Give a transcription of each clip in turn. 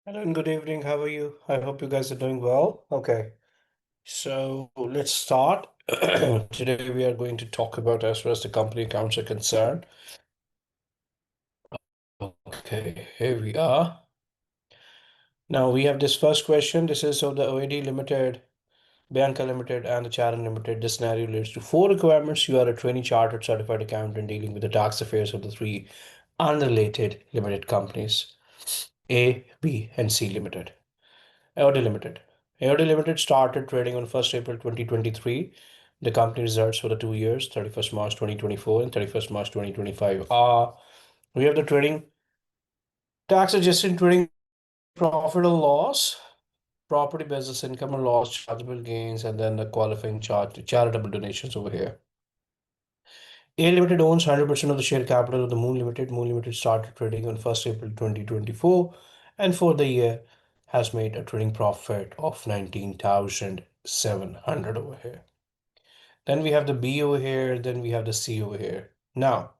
Hello and good evening. How are you? I hope you guys are doing well. Okay, so let's start. Today we are going to talk about as far as the company accounts are concerned. Okay, here we are. Now we have this first question. This is of the OAD Limited, Bianca Limited, and the Charan Limited. This scenario relates to four requirements. You are a trainee chartered certified accountant dealing with the tax affairs of the three unrelated limited companies, A, B, and C Limited. AOD Limited. AOD Limited started trading on 1st April 2023. The company results for the 2 years, 31st March 2024 and 31st March 2025. We have the trading tax adjusted trading profit or loss, property business income or loss, chargeable gains, and then the qualifying charitable donations over here. A Limited owns 100% of the share capital of the Moon Limited. Moon Limited started trading on 1st April 2024 and for the year has made a trading profit of 19,700 over here. Then we have the B over here, then we have the C over here. Now,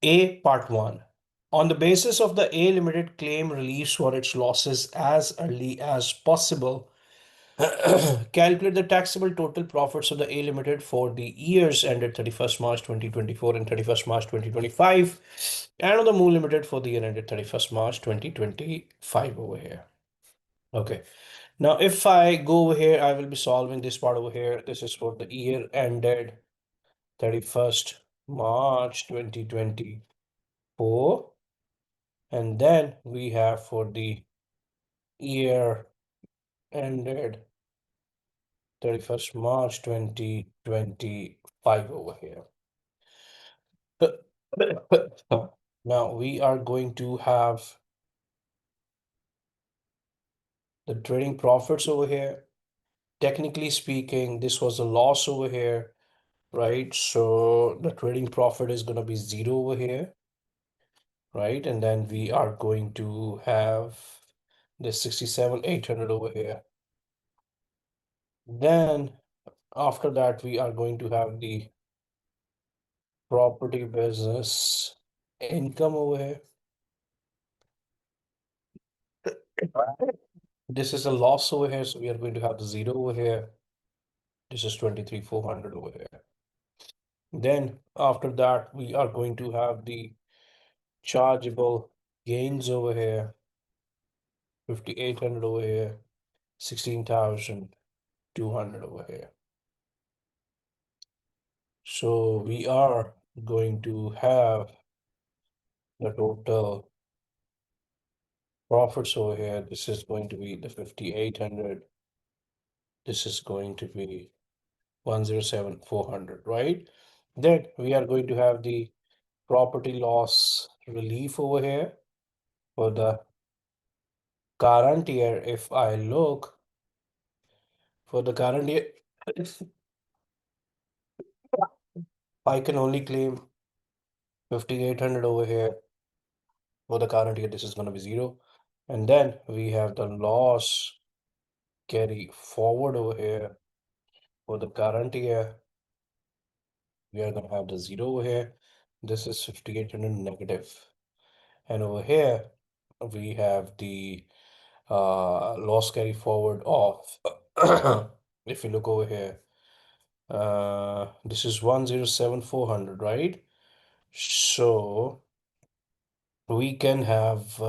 A part 1. On the basis of the A Limited claim reliefs for its losses as early as possible, calculate the taxable total profits of the A Limited for the years ended 31st March 2024 and 31st March 2025, and on the Moon Limited for the year ended 31st March 2025 over here. Okay. Now, if I go over here, I will be solving this part over here. This is for the year ended 31st March 2024. And then we have for the year ended 31st March 2025 over here. Now we are going to have the trading profits over here. Technically speaking, this was a loss over here, right? So the trading profit is going to be zero over here, right? And then we are going to have the 67,800 over here. Then after that, we are going to have the property business income over here. This is a loss over here, so we are going to have the zero over here. This is 23,400 over here. Then after that, we are going to have the chargeable gains over here, 5,800 over here, 16,200 over here. So we are going to have the total profits over here. This is going to be the 5,800. This is going to be 107,400, right? Then we are going to have the property loss relief over here for the current year. If I look for the current year, I can only claim 5,800 over here. For the current year, this is going to be zero. And then we have the loss carry forward over here. For the current year, we are going to have the zero over here. This is 5,800 negative. And over here, we have the loss carry forward of, if you look over here, this is 107,400, right? So we can have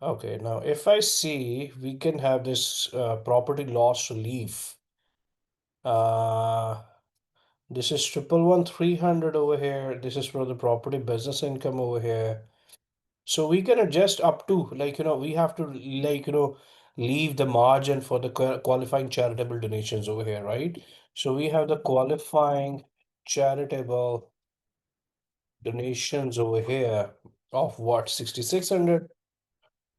okay, now if I see we can have this property loss relief. Uh, this is 111,300 over here. This is for the property business income over here. So we can adjust up to we have to leave the margin for the qualifying charitable donations over here, right? So we have the qualifying charitable donations over here of what, 6,600.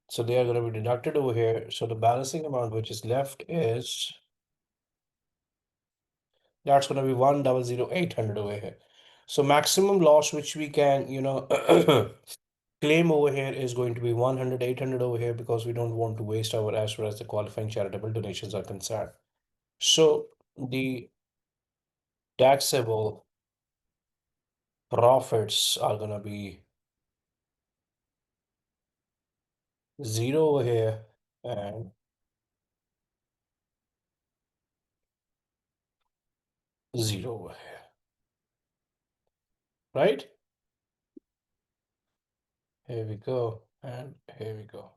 So they are going to be deducted over here. So the balancing amount which is left is that's going to be 1,00800 over here. So maximum loss which we can, claim over here is going to be 100, 800 over here because we don't want to waste our as far as the qualifying charitable donations are concerned. So the taxable profits are gonna be 0 over here and 0 over here, right? Here we go, and here we go.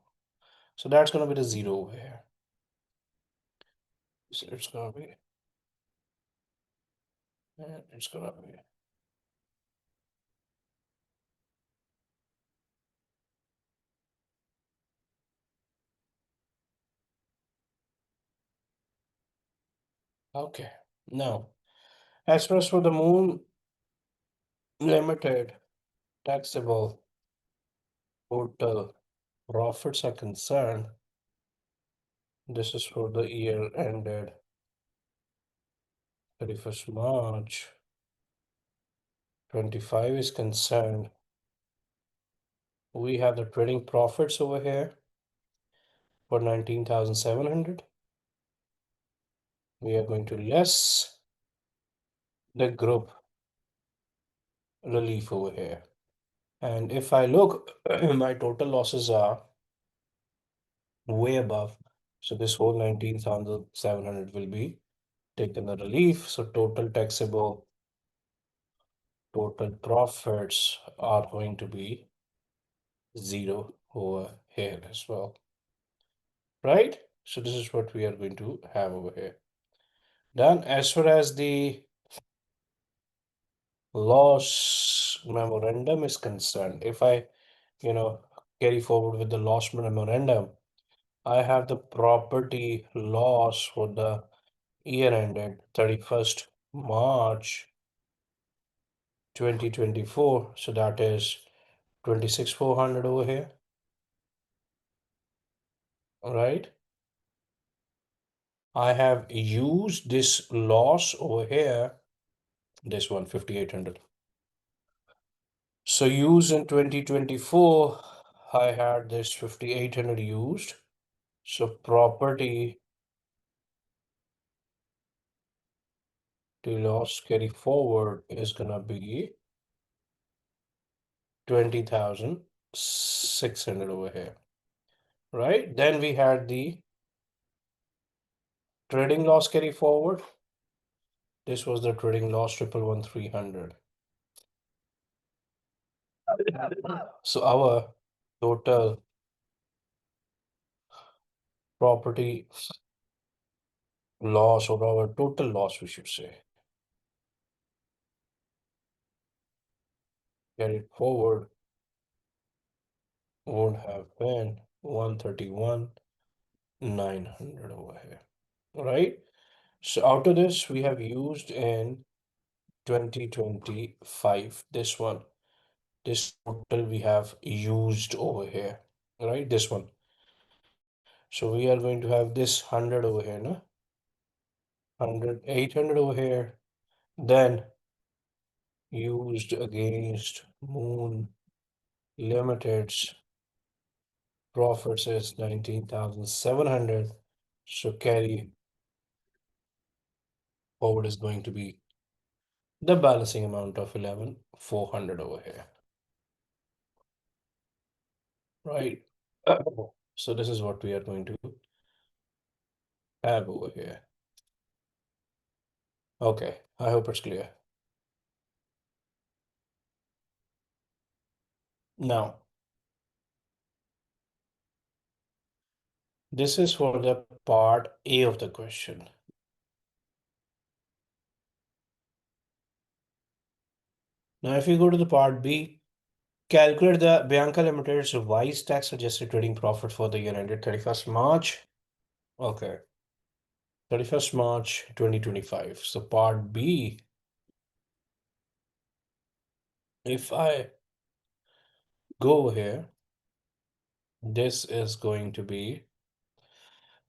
So that's gonna be the 0 over here. So it's gonna be, and it's gonna be. Okay. Now, as far as for the Moon Limited taxable total profits are concerned, this is for the year ended 31st March 25 is concerned. We have the trading profits over here for 19,700. We are going to less the group relief over here. And if I look, my total losses are way above. So this whole 19,700 will be taken the relief. So total taxable total profits are going to be 0 over here as well, right? So this is what we are going to have over here. Then as far as the loss memorandum is concerned, if I, carry forward with the loss memorandum, I have the property loss for the year ended 31st March 2024. So that is 26,400 over here, all right? I have used this loss over here, this one 5,800. So use in 2024, I had this 5,800 used. So property to loss carry forward is gonna be 20,600 over here, right? Then we had the trading loss carry forward. This was the trading loss 1,11300. So our total property loss, or our total loss, we should say, carried forward would have been 131,900 over here, right? So out of this, we have used in 2025 this one, this total we have used over here, right? This one. So we are going to have this 100 over here, no? 100, 800 over here, then used against Moon Limited's profits is 19,700. So carry forward is going to be the balancing amount of 11,400 over here, right? So this is what we are going to have over here. Okay, I hope it's clear. Now, this is for the part A of the question. Now, if you go to the part B, calculate the Bianca Limited's revised tax adjusted trading profit for the year ended 31st March. Okay, 31st March 2025. So part B, if I go here, this is going to be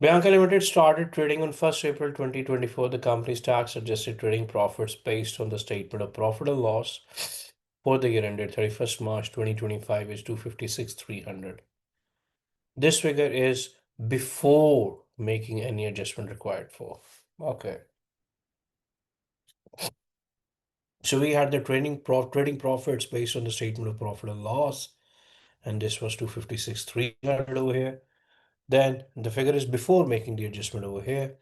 Bianca Limited started trading on 1st April 2024. The company's tax adjusted trading profits based on the statement of profit and loss for the year ended 31st March 2025 is 256,300. This figure is before making any adjustment required for. Okay. So we had the trading profits based on the statement of profit and loss, and this was 256,300 over here. Then the figure is before making the adjustment over here.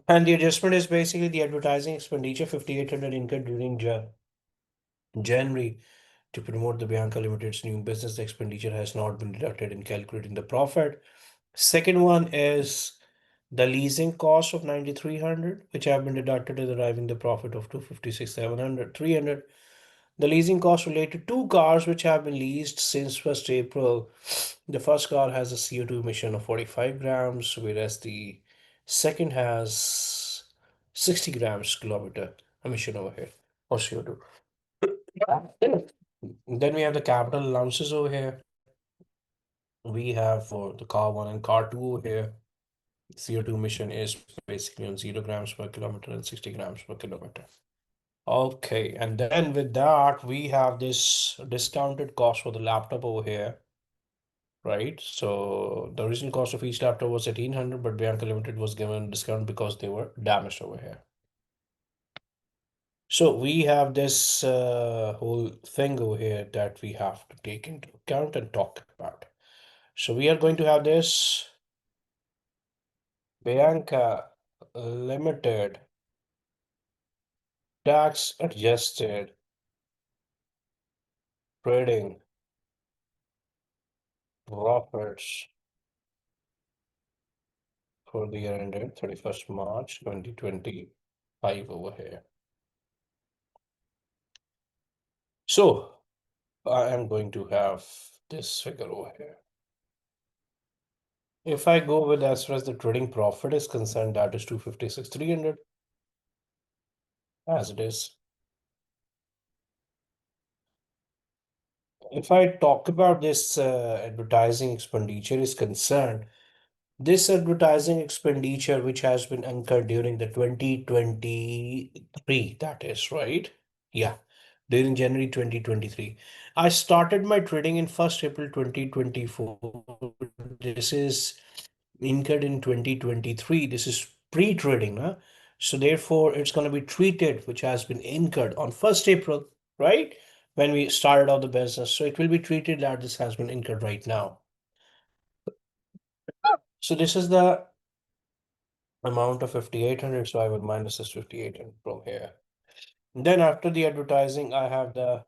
And the adjustment is basically the advertising expenditure 5,800 incurred during January to promote the Bianca Limited's new business. The expenditure has not been deducted in calculating the profit. Second one is the leasing cost of 9,300, which have been deducted in arriving the profit of 256,700, 300. The leasing cost related to two cars which have been leased since 1st April. The first car has a CO2 emission of 45 grams, whereas the second has 60 grams kilometer emission over here of CO2. Then we have the capital allowances over here. We have for the car one and car two over here. CO2 emission is basically on 0 grams per kilometer and 60 grams per kilometer. Okay, and then with that, we have this discounted cost for the laptop over here, right? So the original cost of each laptop was 1,800, but Bianca Limited was given a discount because they were damaged over here. So we have this whole thing over here that we have to take into account and talk about. So we are going to have this Bianca Limited tax adjusted trading profits for the year ended 31st March 2025 over here. So I am going to have this figure over here. If I go with as far as the trading profit is concerned, that is 256,300 as it is. If I talk about this advertising expenditure is concerned, this advertising expenditure which has been incurred during the 2023, that is right. Yeah, during January 2023. I started my trading in 1st April 2024. This is incurred in 2023. This is pre-trading, huh? So therefore, it's going to be treated, which has been incurred on 1st April, right? When we started out the business. So it will be treated that this has been incurred right now. So this is the amount of 5,800. So I would minus this 5,800 from here. Then after the advertising, I have the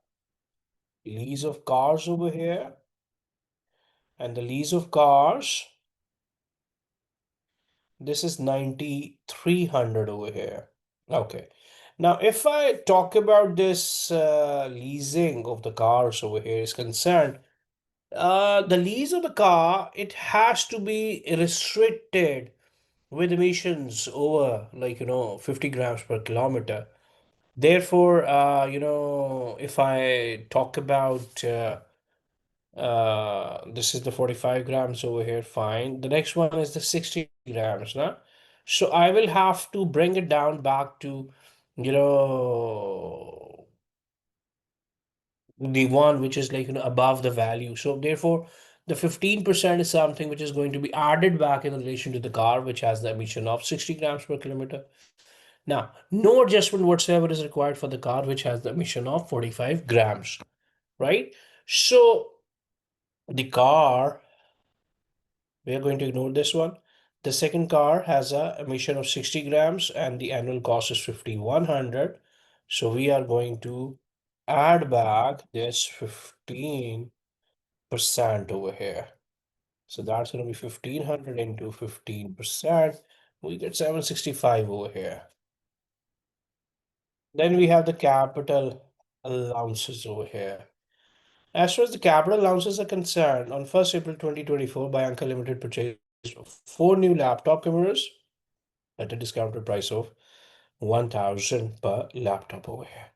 lease of cars over here. And the lease of cars, this is 9,300 over here. Okay. Now, if I talk about this leasing of the cars over here is concerned, the lease of the car, it has to be restricted with emissions over 50 grams per kilometer. Therefore, if I talk about this is the 45 grams over here, fine. The next one is the 60 grams, now. So I will have to bring it down back to, you know, the one which is above the value. So therefore, the 15% is something which is going to be added back in relation to the car, which has the emission of 60 grams per kilometer. Now, no adjustment whatsoever is required for the car, which has the emission of 45 grams, right? So the car, we are going to ignore this one. The second car has a emission of 60 grams and the annual cost is 5,100. So we are going to add back this 15% over here. So that's going to be 1,500 into 15%. We get 765 over here. Then we have the capital allowances over here. As far as the capital allowances are concerned, on 1st April 2024, Bianca Limited purchased 4 new laptop cameras at a discounted price of 1,000 per laptop over here.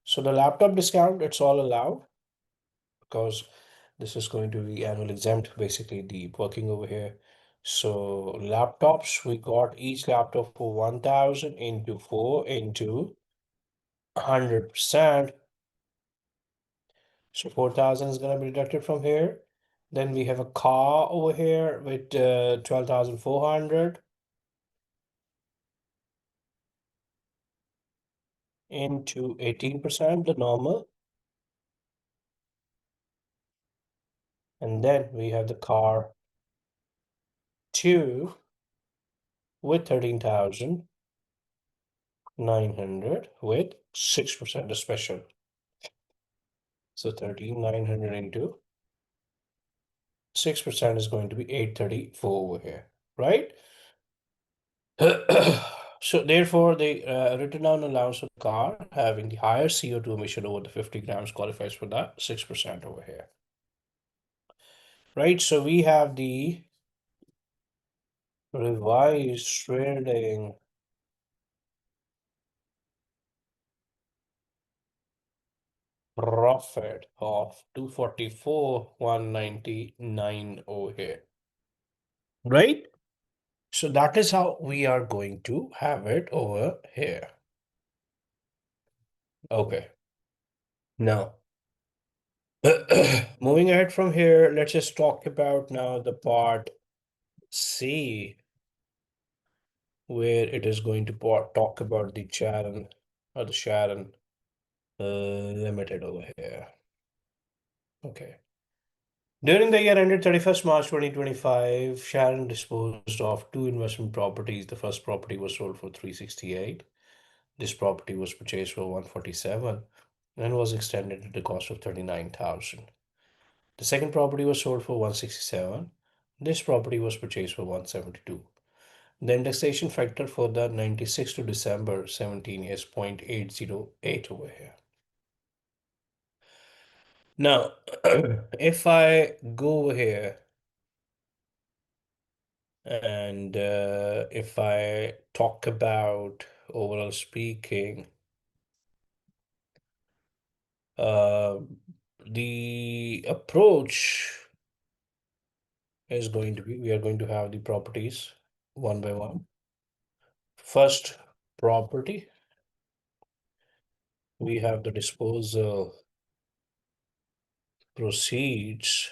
So the laptop discount, it's all allowed because this is going to be annual exempt, basically the working over here. So laptops, we got each laptop for 1,000 into 4 into 100%. So 4,000 is going to be deducted from here. Then we have a car over here with 12,400. into 18%, the normal. And then we have the car 2 with 13,900 with 6% special. So 13,900 into 6% is going to be 834 over here, right? So therefore, the written down allowance for the car having the higher CO2 emission over the 50 grams qualifies for that 6% over here, right? So we have the revised trading profit of 244,199 over here, right? So that is how we are going to have it over here. Okay. Now, moving ahead from here, let's just talk about now the part C, where it is going to talk about the Sharon or the Sharon Limited over here. Okay. During the year ended 31st March 2025, Sharon disposed of two investment properties. The first property was sold for 368. This property was purchased for 147 and was extended at the cost of 39,000. The second property was sold for 167. This property was purchased for 172. The indexation factor for the 96 to December 17 is 0.808 over here. Now, if I go over here and if I talk about overall speaking, uh, the approach is going to be, we are going to have the properties one by one. First property, we have the disposal proceeds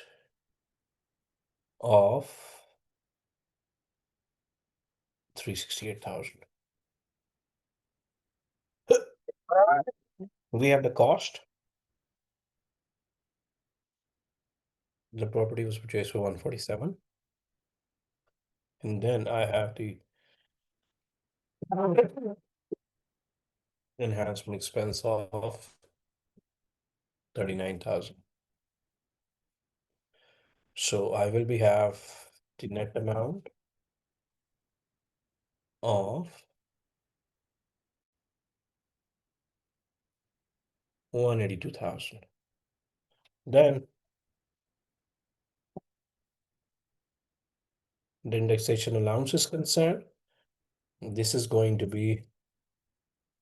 of 368,000. We have the cost. The property was purchased for 147. And then I have the enhancement expense of 39,000. So I will be have the net amount of 182,000. Then the indexation allowance is concerned. This is going to be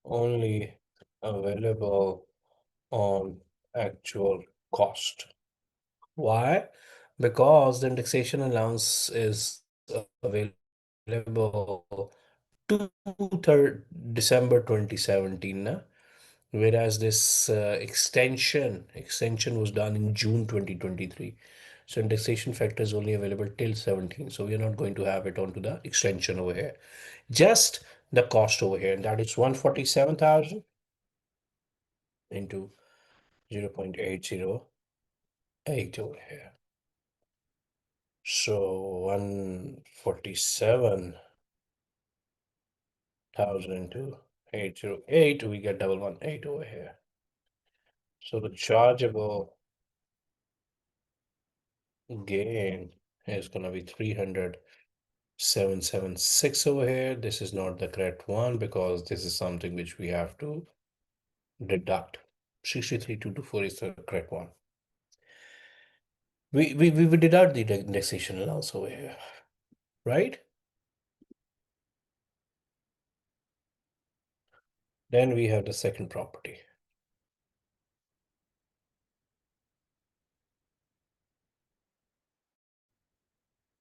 only available on actual cost. Why? Because the indexation allowance is available to 3rd December 2017, na? Whereas this extension was done in June 2023. So indexation factor is only available till 17. So we are not going to have it onto the extension over here. Just the cost over here, and that is 147,000 into 0.808 over here. So 147,000 into 808, we get 118 over here. So the chargeable gain is going to be 300,776 over here. This is not the correct one because this is something which we have to deduct. 63,224 is the correct one. We would deduct the indexation allowance over here, right? Then we have the second property.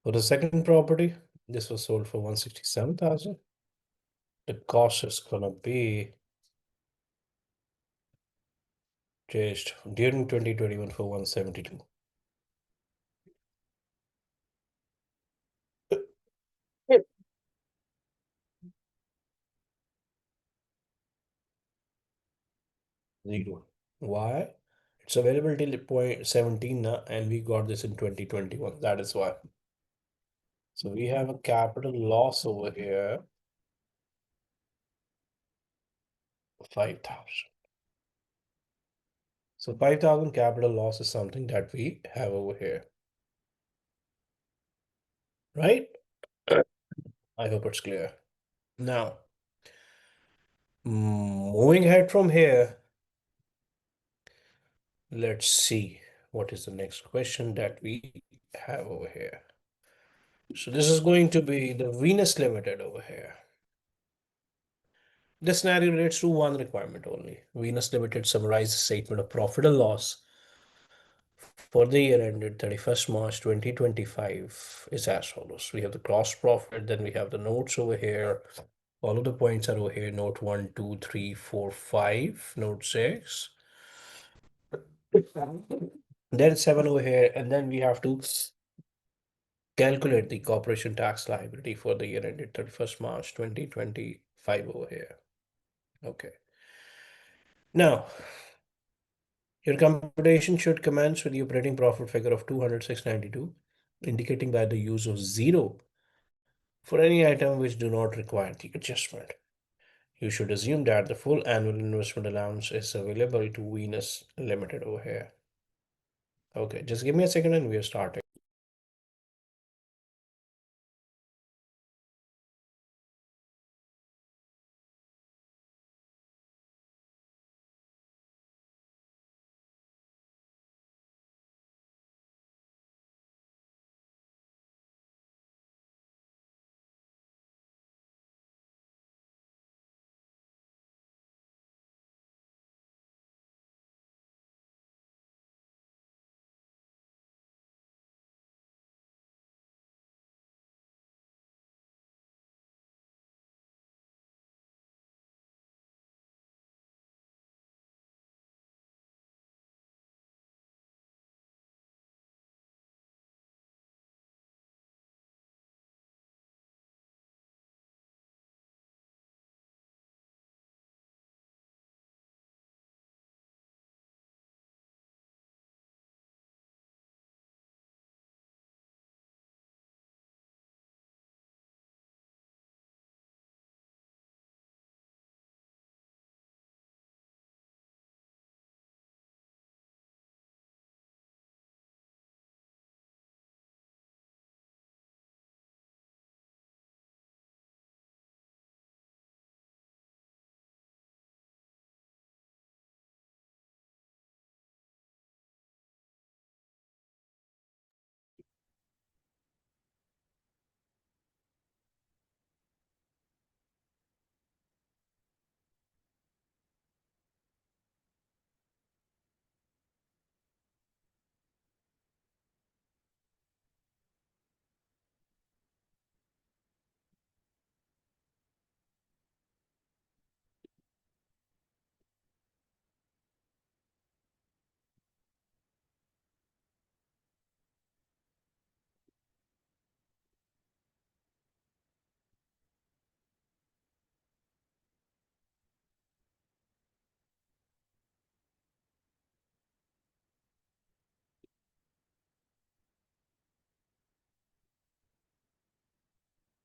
For the second property, this was sold for 167,000. The cost is gonna be just during 2021 for 172. Zero. Why? It's available till point 17 now, and we got this in 2021. That is why. So we have a capital loss over here, 5,000. So 5,000 capital loss is something that we have over here, right? I hope it's clear. Now, moving ahead from here, let's see what is the next question that we have over here. So this is going to be the Venus Limited over here. This scenario relates to one requirement only. Venus Limited summarizes statement of profit and loss for the year ended 31st March 2025 is as follows. We have the gross profit, then we have the notes over here. All of the points are over here. Note 1, 2, 3, 4, 5, note 6. Then 7 over here, and then we have to calculate the corporation tax liability for the year ended 31st March 2025 over here. Okay. Now, your computation should commence with the operating profit figure of 206.92, indicating by the use of zero for any item which do not require the adjustment. You should assume that the full annual investment allowance is available to Venus Limited over here. Okay, just give me a second and we are starting.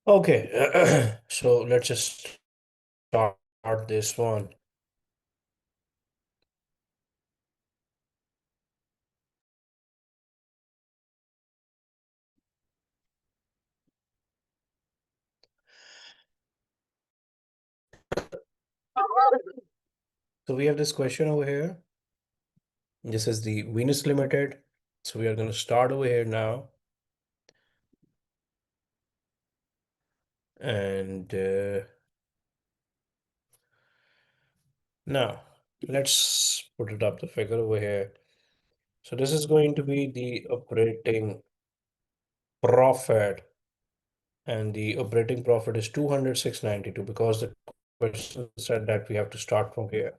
Okay, so let's just start this one. So we have this question over here. This is the Venus Limited. So we are going to start over here now. And now let's put it up the figure over here. So this is going to be the operating profit, and the operating profit is 206.92 because the question said that we have to start from here,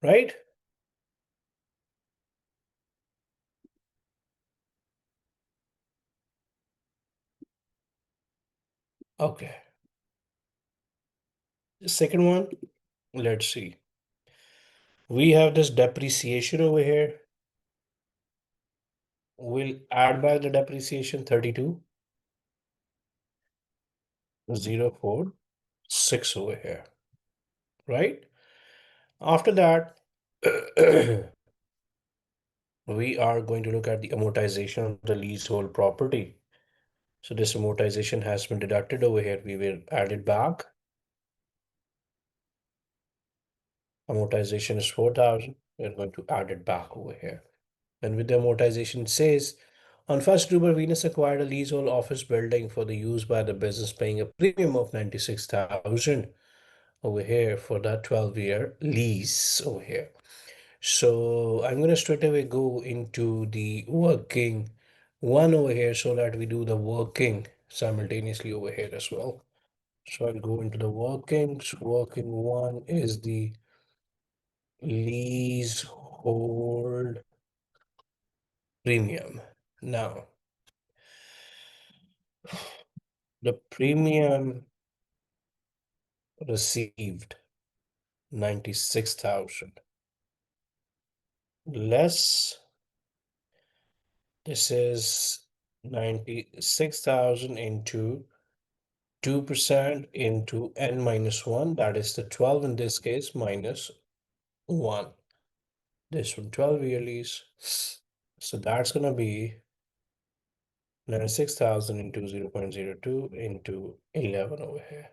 right? Okay. The second one, let's see. We have this depreciation over here. We'll add back the depreciation 32,046 over here, right? After that, we are going to look at the amortization of the leasehold property. So this amortization has been deducted over here. We will add it back. Amortization is 4,000. We're going to add it back over here. And with the amortization it says, on 1st October, Venus acquired a leasehold office building for the use by the business, paying a premium of 96,000 over here for that 12-year lease over here. So I'm going to straight away go into the working one over here so that we do the working simultaneously over here as well. So I'll go into the workings. Working one is the leasehold premium. Now, the premium received 96,000 less this is 96,000 into 2% into n minus 1, that is the 12 in this case, minus 1. This from 12 year lease. So that's going to be 96,000 into 0.02 into 11 over here.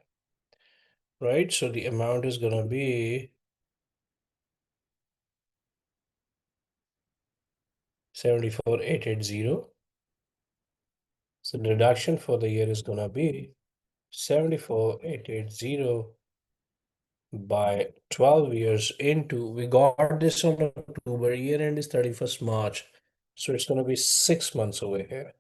Right? So the amount is going to be 74,880. So the deduction for the year is going to be 74,880 by 12 years into, we got this on October, year end is 31st March. So it's going to be 6 months over here.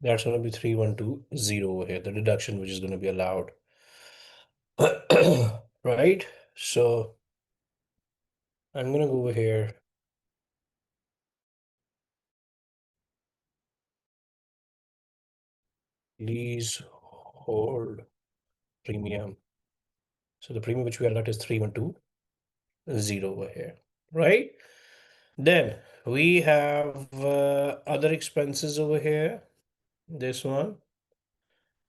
That's going to be 3120 over here, the deduction which is going to be allowed. Right? So I'm going to go over here. Leasehold premium. So the premium which we got is 3120 over here, right? Then we have other expenses over here. This one,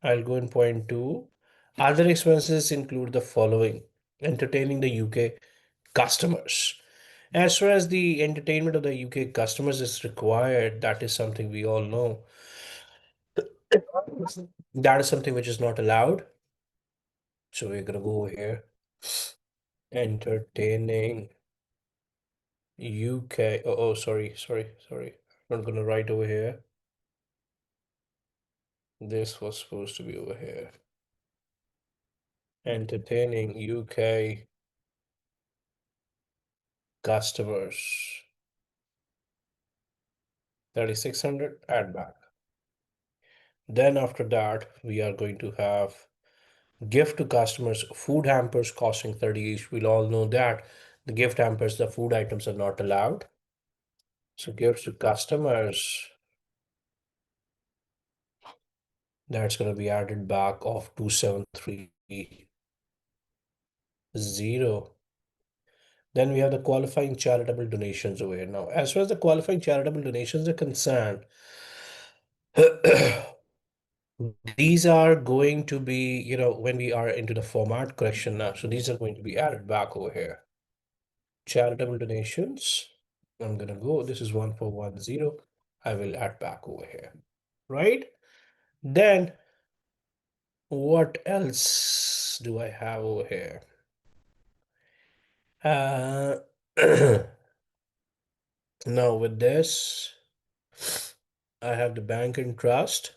I'll go in point two. Other expenses include the following: entertaining the UK customers. As far as the entertainment of the UK customers is required, that is something we all know. That is something which is not allowed. So we're gonna go over here. Entertaining UK. Oh, sorry. I'm not gonna write over here. This was supposed to be over here. Entertaining UK customers. 3,600, add back. Then after that, we are going to have gift to customers, food hampers costing 30 each. We'll all know that the gift hampers, the food items are not allowed. So gifts to customers, that's going to be added back of 2,730. Then we have the qualifying charitable donations over here. Now, as far as the qualifying charitable donations are concerned, these are going to be, when we are into the format correction now, so these are going to be added back over here. Charitable donations, I'm gonna go, this is 1410. I will add back over here, right? Then what else do I have over here? Now with this, I have the bank and trust,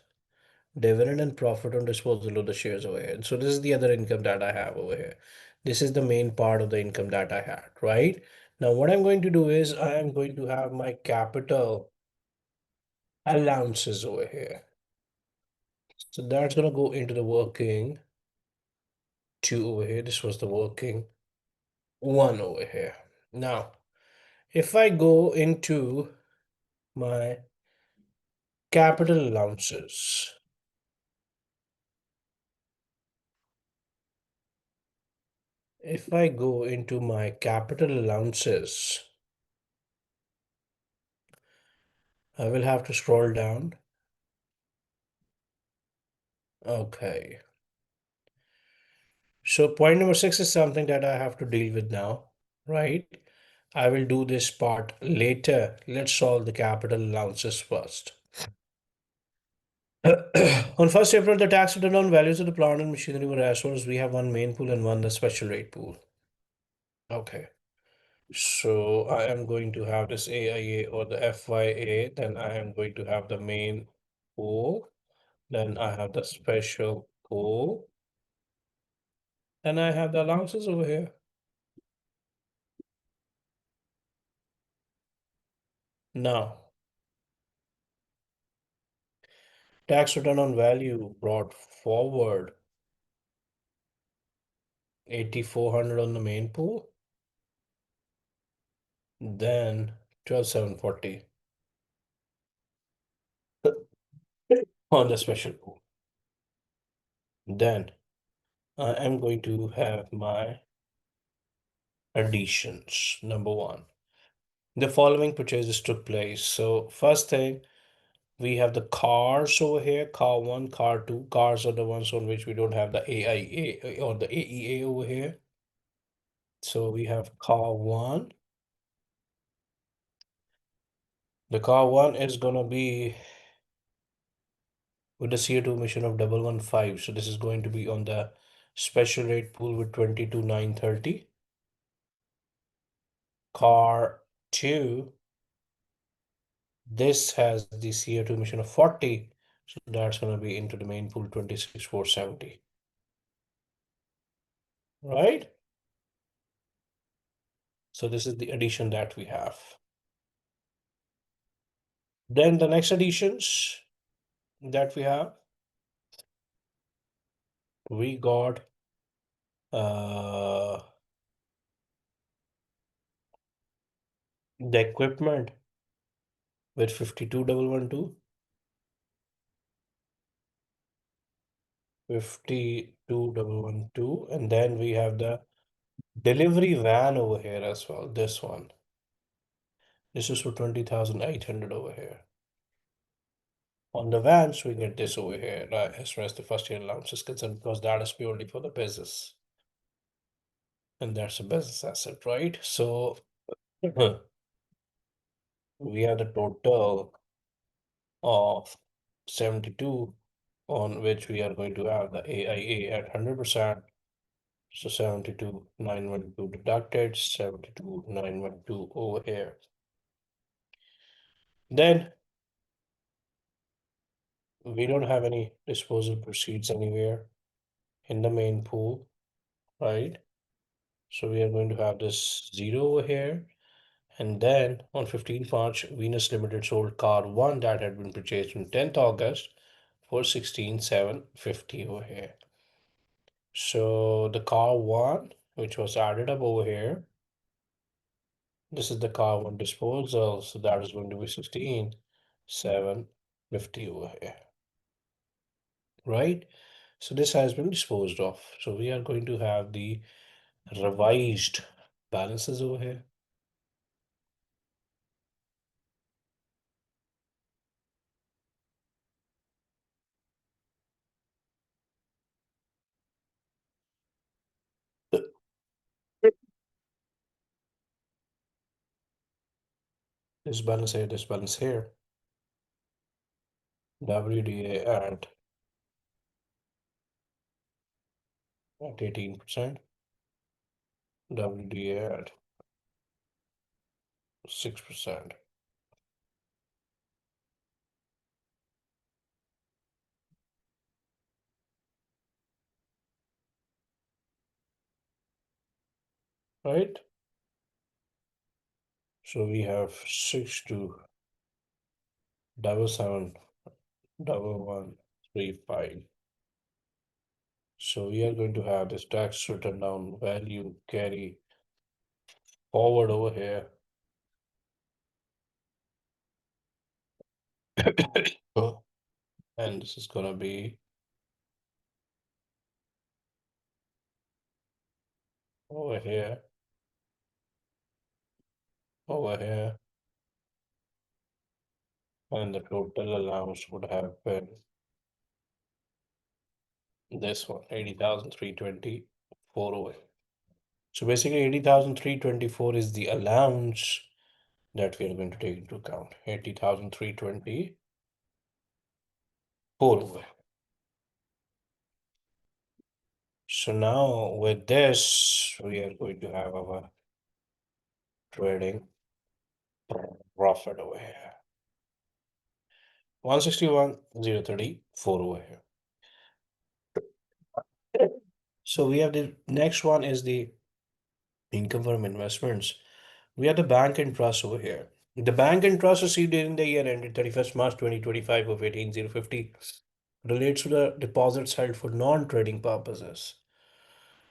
dividend and profit on disposal of the shares over here. So this is the other income that I have over here. This is the main part of the income that I had, right? Now what I'm going to do is I am going to have my capital allowances over here. So that's going to go into the working two over here. This was the working one over here. Now, if I go into my capital allowances, if I go into my capital allowances, I will have to scroll down. Okay. So point number 6 is something that I have to deal with now, right? I will do this part later. Let's solve the capital allowances first. On 1st April, the tax return on values of the plant and machinery were as follows. We have one main pool and one the special rate pool. Okay. So I am going to have this AIA or the FYA, then I am going to have the main pool, then I have the special pool, and I have the allowances over here. Now, tax return on value brought forward 8,400 on the main pool, then 12,740 on the special pool. Then I am going to have my additions. Number one, the following purchases took place. So first thing, we have the cars over here, car one, car two. Cars are the ones on which we don't have the AIA or the AEA over here. So we have car one. The car one is gonna be with the CO2 emission of 115. So this is going to be on the special rate pool with 22,930. Car two, this has the CO2 emission of 40. So that's gonna be into the main pool 26,470. Right? So this is the addition that we have. Then the next additions that we have, we got the equipment with 52,112, 52,112, and then we have the delivery van over here as well. This one. This is for 20,800 over here. On the vans, we get this over here, right, as far as the first year allowance is concerned, because that is purely for the business. And that's a business asset, right? So we have the total of 72, on which we are going to have the AIA at 100%. So 72,912 deducted, 72,912 over here. Then we don't have any disposal proceeds anywhere in the main pool, right? So we are going to have this 0 over here. And then on 15th March, Venus Limited sold car 1 that had been purchased on 10th August for 16,750 over here. So the car 1, which was added up over here, this is the car 1 disposal, so that is going to be 16,750 over here, right? So this has been disposed of. So we are going to have the revised balances over here. This balance here, this balance here. WDA at 18%. WDA at 6%. Right? So we have 62771135. So we are going to have this tax written down value carry forward over here. And this is gonna be over here, over here, and the total allowance would have been this one, 80,324 over here. So basically 80,324 is the allowance that we are going to take into account. 80,324 over here. So now with this, we are going to have our trading profit over here. 161,034 over here. So we have the next one is the income from investments. We have the bank and trust over here. The bank and trust received during the year ended 31st March 2025 of 18,050 relates to the deposits held for non-trading purposes.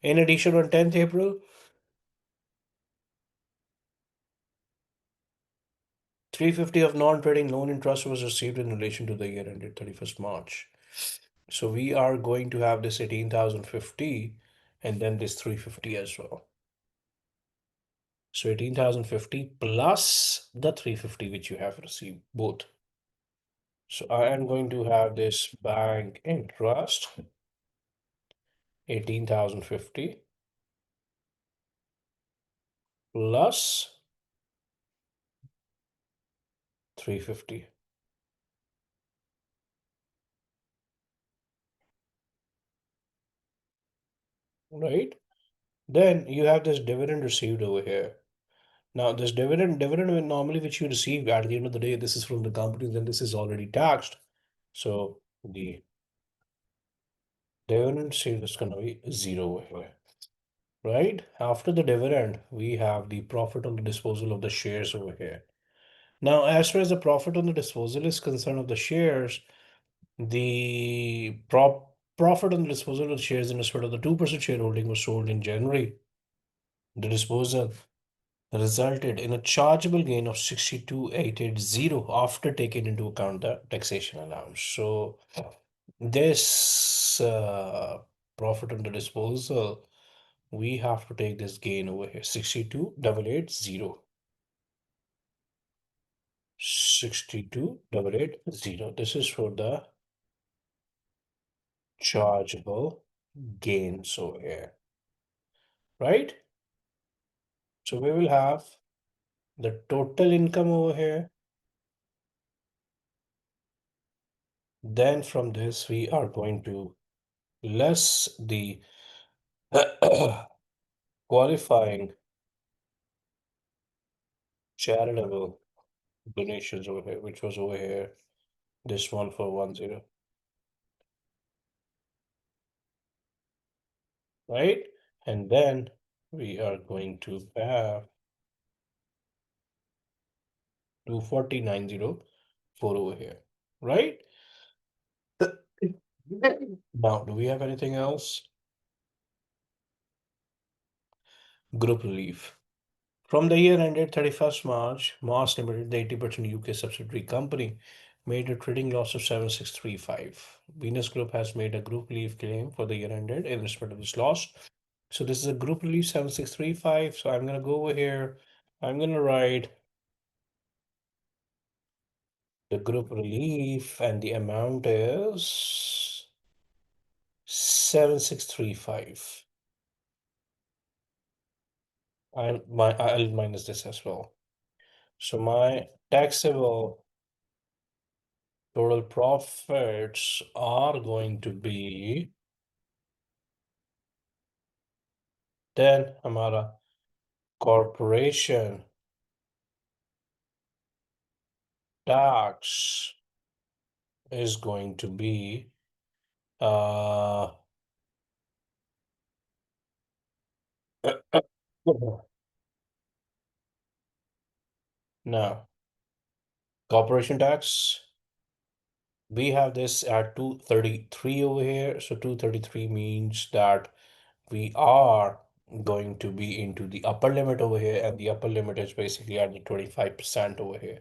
In addition, on 10th April, 350 of non-trading loan interest was received in relation to the year ended 31st March. So we are going to have this 18,050 and then this 350 as well. So 18,050 plus the 350 which you have received both. So I am going to have this bank interest 18,050 plus 350. Right? Then you have this dividend received over here. Now this dividend normally which you receive at the end of the day, this is from the company, then this is already taxed. So the dividend received is gonna be zero over here. Right? After the dividend, we have the profit on the disposal of the shares over here. Now, as far as the profit on the disposal is concerned of the shares, the profit on the disposal of the shares in respect of the 2% shareholding was sold in January. The disposal resulted in a chargeable gain of 62,880 after taking into account the taxation allowance. So this profit on the disposal, we have to take this gain over here, 62,880. 62,880. This is for the chargeable gains over here, right? So we will have the total income over here. Then from this, we are going to less the qualifying charitable donations over here, which was over here, this one for 10, right? And then we are going to have 249,004 over here, right? Now, do we have anything else? Group relief. From the year ended 31st March, Mars Limited, the 80% UK subsidiary company, made a trading loss of 7635. Venus Group has made a group relief claim for the year ended in respect of this loss. So this is a group relief 7635. So I'm going to go over here. I'm going to write the group relief and the amount is 7635. I'll minus this as well. So my taxable total profits are going to be then हमारा corporation tax is going to be now corporation tax, we have this at 233 over here. So 233 means that we are going to be into the upper limit over here, and the upper limit is basically at the 25% over here.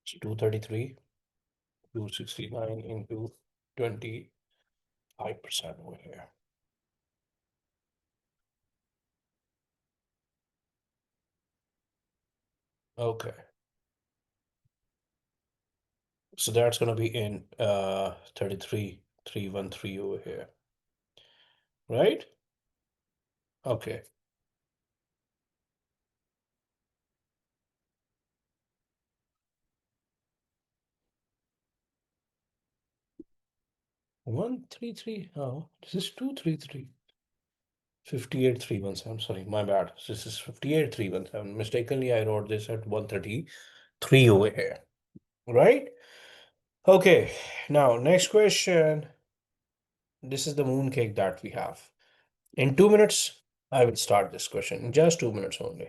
So 233, 269 into 25%. 5% over here. Okay. So that's going to be in 33,313 over here, right? Okay. One three three. Oh, this is 233. 58,317. Sorry, my bad. This is 58,317. Mistakenly, I wrote this at 133 over here, right? Okay. Now, next question. This is the mooncake that we have. In 2 minutes, I will start this question. In just 2 minutes only.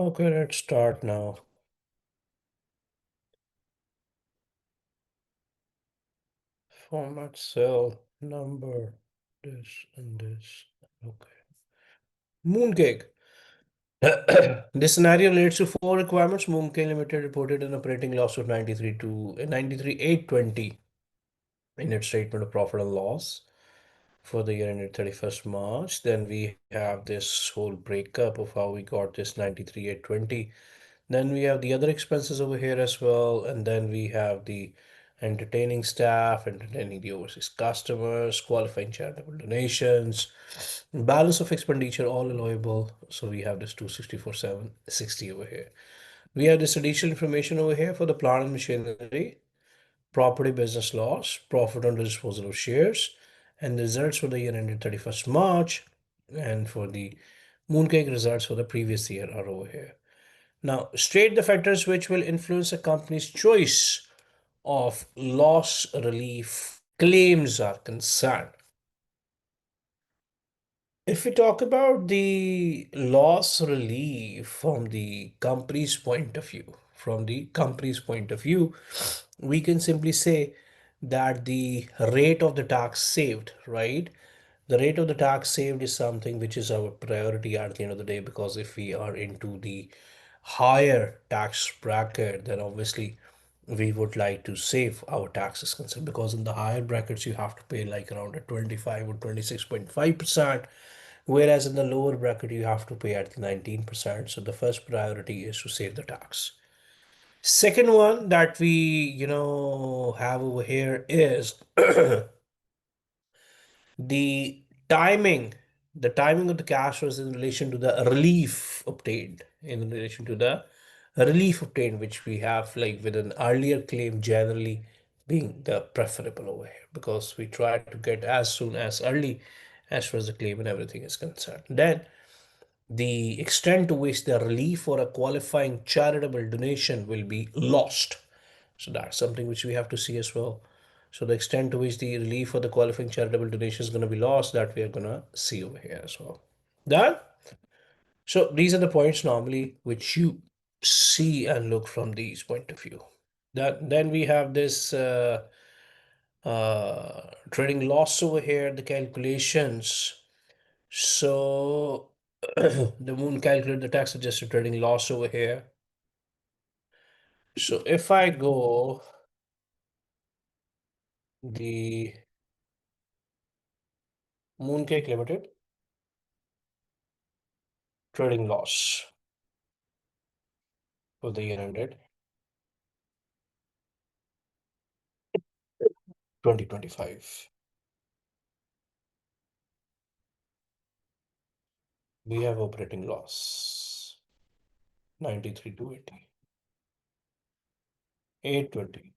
Okay, let's start now. Format cell number this and this. Okay. Mooncake. This scenario leads to four requirements. Mooncake Limited reported an operating loss of 93,820 in its statement of profit and loss for the year ended 31st March. Then we have this whole breakup of how we got this 93,820. Then we have the other expenses over here as well. And then we have the entertaining staff, entertaining the overseas customers, qualifying charitable donations, balance of expenditure, all allowable. So we have this 264,760 over here. We have this additional information over here for the plant and machinery, property business loss, profit on disposal of shares, and the results for the year ended 31st March. And for the mooncake results for the previous year are over here. Now, state the factors which will influence a company's choice of loss relief claims are concerned. If we talk about the loss relief from the company's point of view, we can simply say that the rate of the tax saved, right? The rate of the tax saved is something which is our priority at the end of the day, because if we are into the higher tax bracket, then obviously we would like to save our taxes concerned, because in the higher brackets you have to pay like around a 25 or 26.5%, whereas in the lower bracket you have to pay at the 19%. So the first priority is to save the tax. Second one that we have over here is the timing. The timing of the cash was in relation to the relief obtained, which we have like with an earlier claim generally being the preferable over here, because we try to get as soon as early as far as the claim and everything is concerned. Then the extent to which the relief or a qualifying charitable donation will be lost. So that's something which we have to see as well. So the extent to which the relief or the qualifying charitable donation is going to be lost, that we are going to see over here as well. Done? So these are the points normally which you see and look from these point of view. Then we have this trading loss over here, the calculations. So the moon calculate the tax adjusted trading loss over here. So if I go the Mooncake Limited trading loss for the year ended 2025. We have operating loss 93 to 80, 820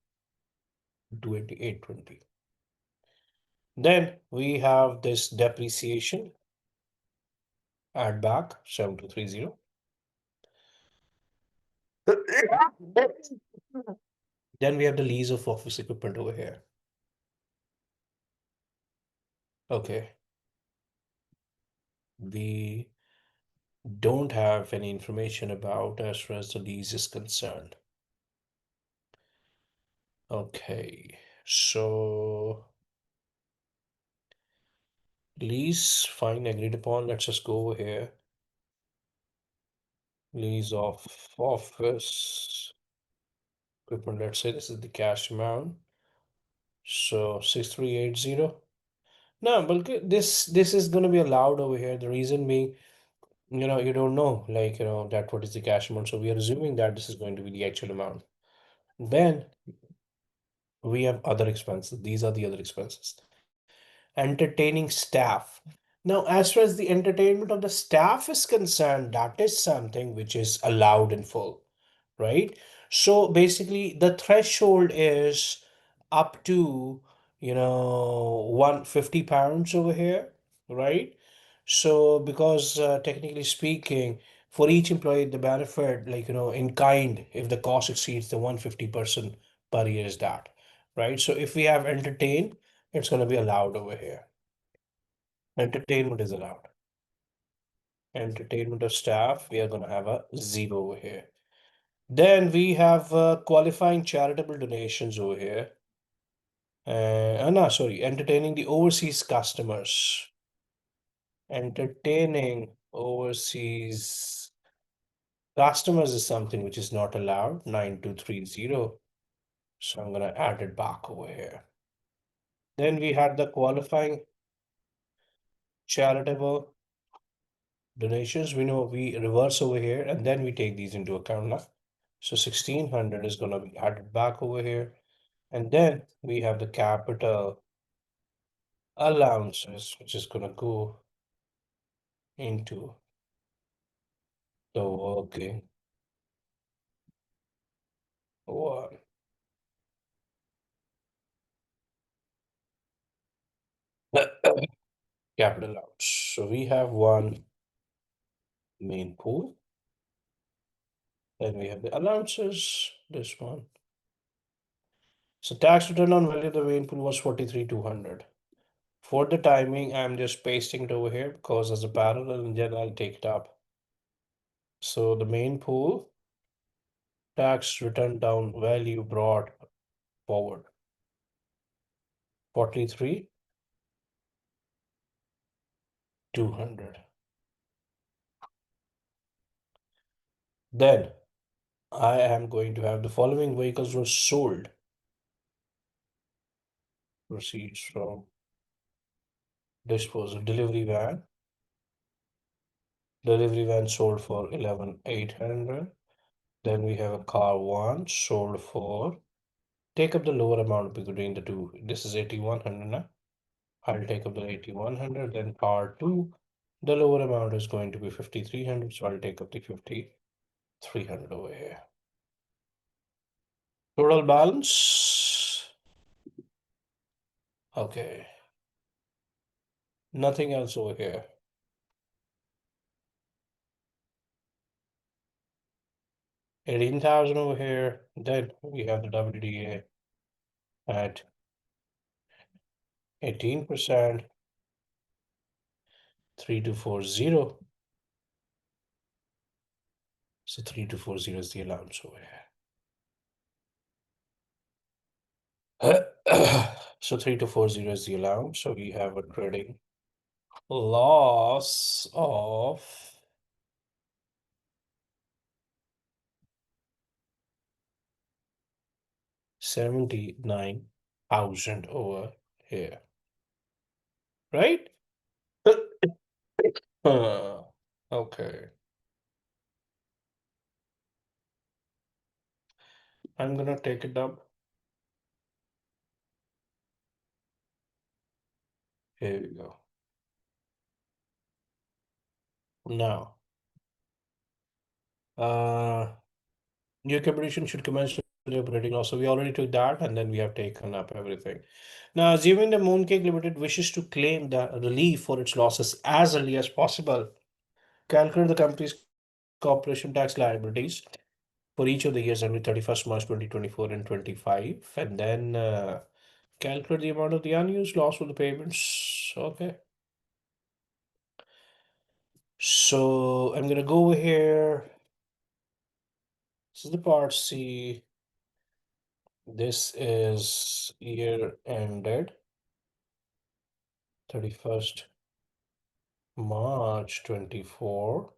to 80, 820. Then we have this depreciation add back 7230. Then we have the lease of office equipment over here. Okay. We don't have any information about as far as the lease is concerned. Okay, so lease fine agreed upon. Let's just go over here. Lease of office equipment. Let's say this is the cash amount. So 6380. No, but this is gonna be allowed over here. The reason being, you don't know, like, that what is the cash amount. So we are assuming that this is going to be the actual amount. Then we have other expenses. These are the other expenses. Entertaining staff. Now, as far as the entertainment of the staff is concerned, that is something which is allowed in full, right? So basically, the threshold is up to, 150 pounds over here, right? So, because technically speaking, for each employee, the benefit, like, in kind, if the cost exceeds the 150% per year is that, right? So, if we have entertain, it's going to be allowed over here. Entertainment is allowed. Entertainment of staff, we are going to have a 0 over here. Then we have qualifying charitable donations over here. No, sorry, entertaining the overseas customers. Entertaining overseas customers is something which is not allowed, 9230. So I'm going to add it back over here. Then we had the qualifying charitable donations. We know we reverse over here and then we take these into account now. So 1600 is going to be added back over here. And then we have the capital allowances, which is going to go into the working one. Capital allowance. So we have one main pool. Then we have the allowances, this one. So tax return on value of the main pool was 43,200. For the timing, I'm just pasting it over here because as a parallel and then I'll take it up. So the main pool tax return down value brought forward 43,200. Then I am going to have the following vehicles were sold. Proceeds from disposal. Delivery van sold for 11,800. Then we have a car one sold for, take up the lower amount between the two. This is 8,100 now. I'll take up the 8,100. Then car two, the lower amount is going to be 5,300. So I'll take up the 5,300 over here. Total balance. Okay. Nothing else over here. 18,000 over here. Then we have the WDA at 18%, 3240. So 3240 is the allowance over here. So 3240 is the allowance. So we have a trading loss of 79,000 over here. Right? Okay. I'm gonna take it up. Here we go. Now, new competition should commence with the operating loss. So we already took that and then we have taken up everything. Now, assuming the Mooncake Limited wishes to claim the relief for its losses as early as possible, calculate the company's corporation tax liabilities for each of the years ending 31st March 2024 and 25, and then calculate the amount of the unused loss for the payments. Okay. So I'm gonna go over here. This is the part C. This is year ended 31st March 24,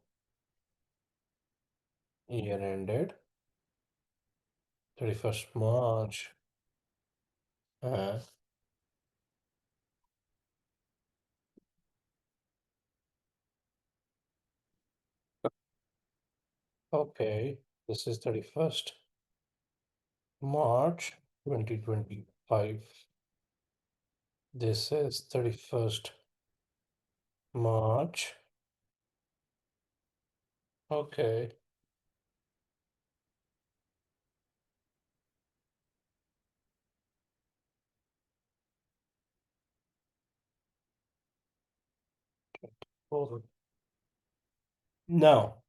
year ended 31st March. Uh, okay, this is 31st March 2025. This is 31st March. Okay. Over. Now,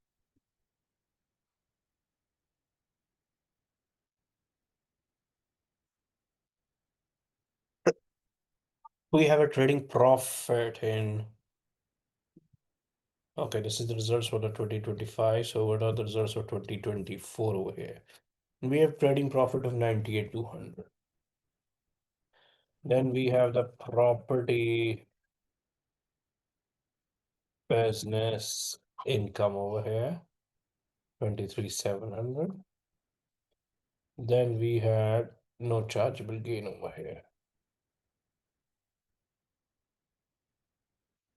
we have a trading profit in Okay, this is the results for the 2025. So what are the results for 2024 over here? We have trading profit of 98,200. Then we have the property business income over here, 23,700. Then we had no chargeable gain over here,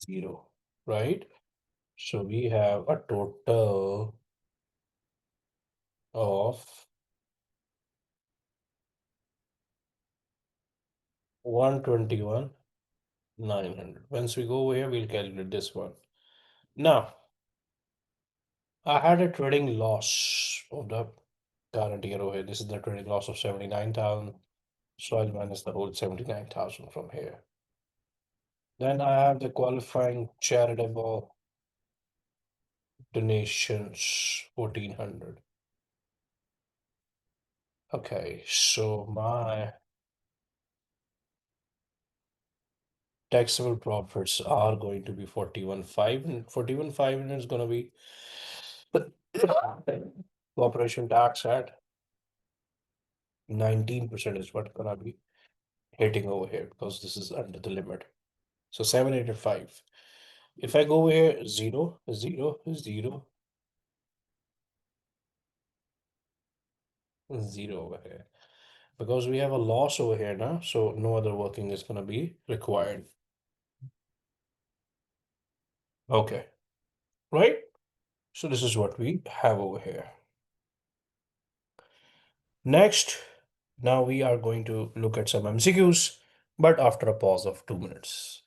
0, right? So we have a total of 121,900. Once we go over here, we'll calculate this one. Now, I had a trading loss of the current year over here. This is the trading loss of 79,000. So I'll minus the whole 79,000 from here. Then I have the qualifying charitable donations, 1,400. Okay, so my taxable profits are going to be 41,500, and 41,500 is going to be corporation tax at 19% is what gonna be hitting over here because this is under the limit. So 785. If I go over here, 0, 0, 0, 0 over here. Because we have a loss over here now, so no other working is gonna be required. Okay, right? So this is what we have over here. Next, now we are going to look at some MCQs, but after a pause of 2 minutes.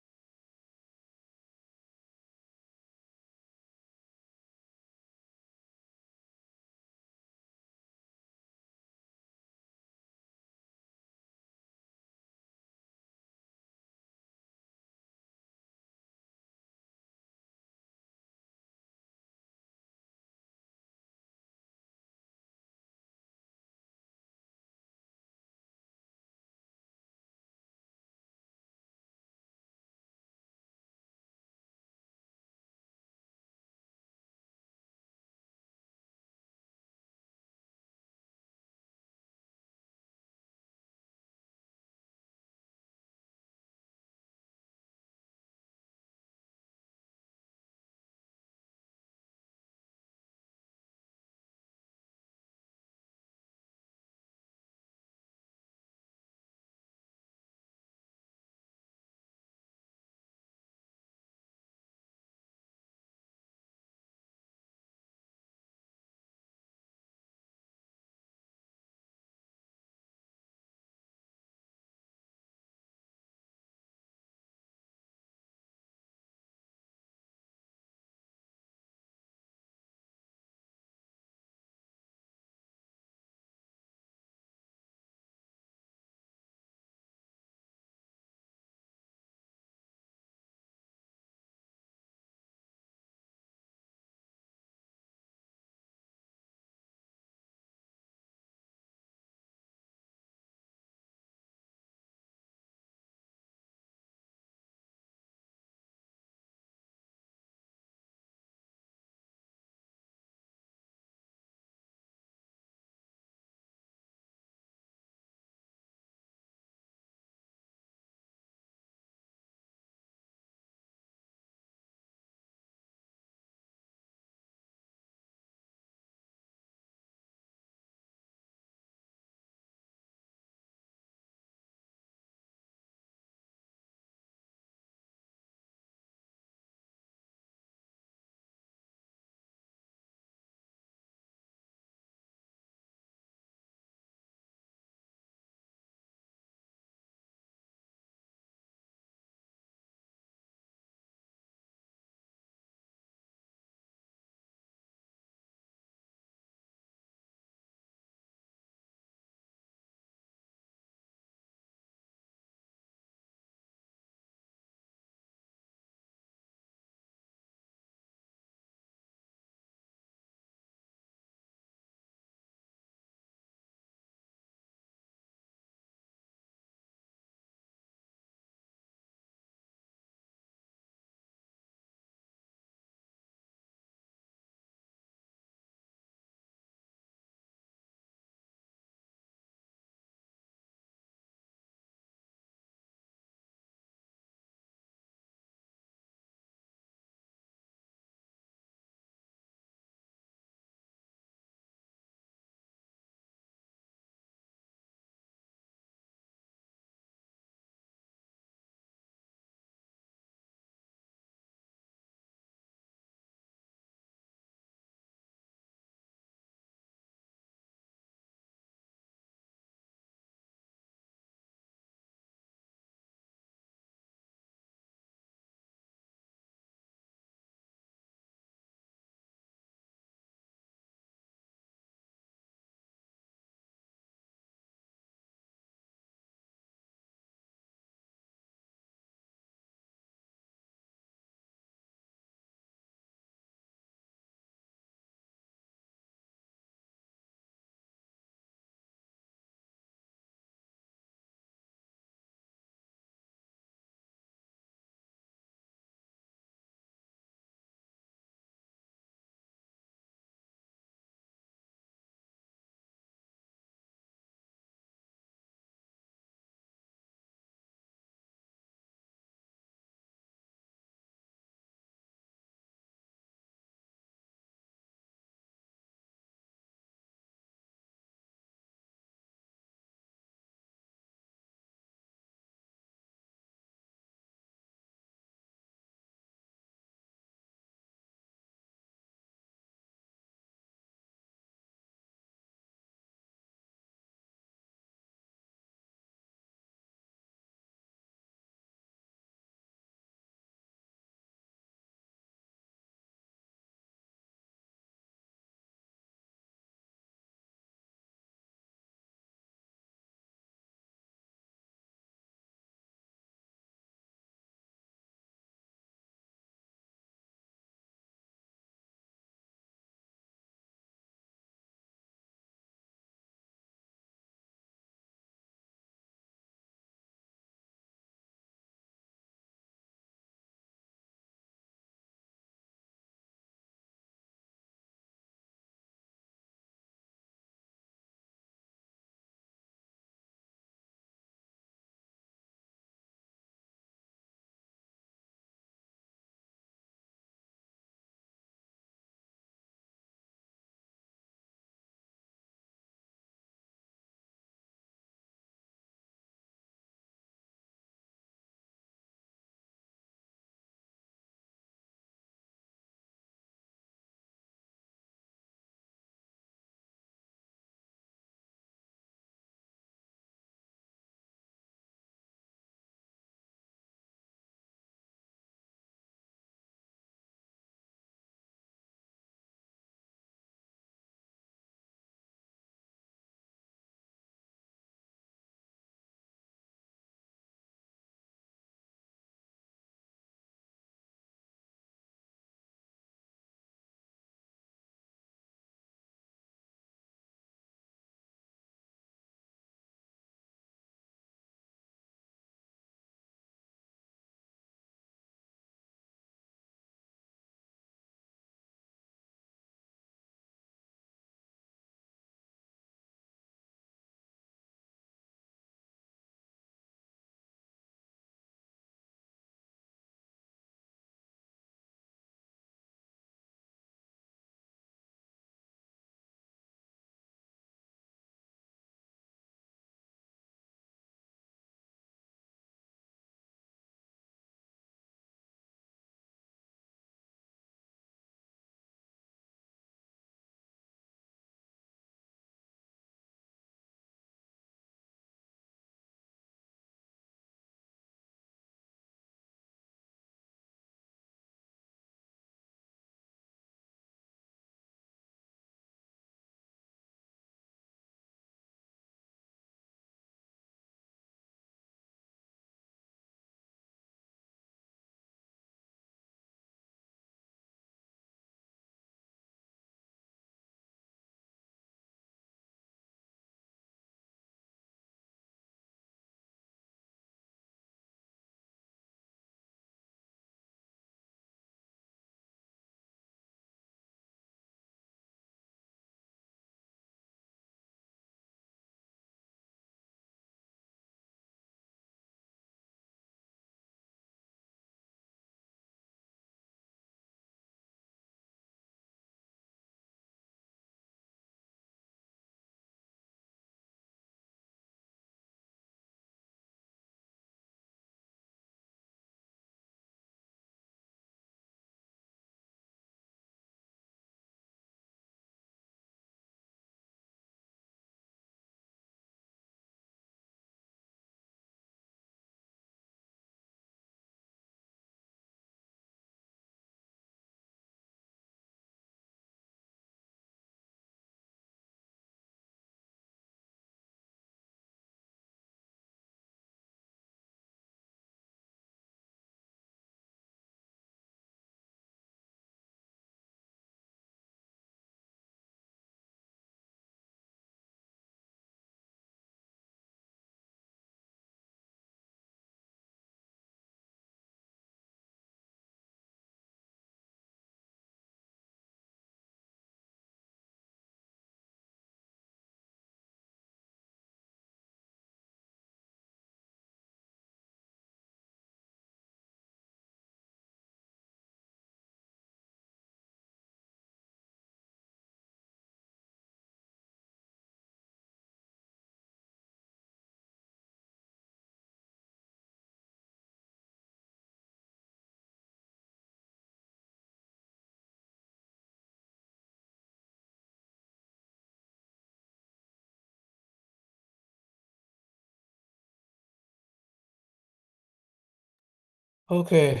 Okay,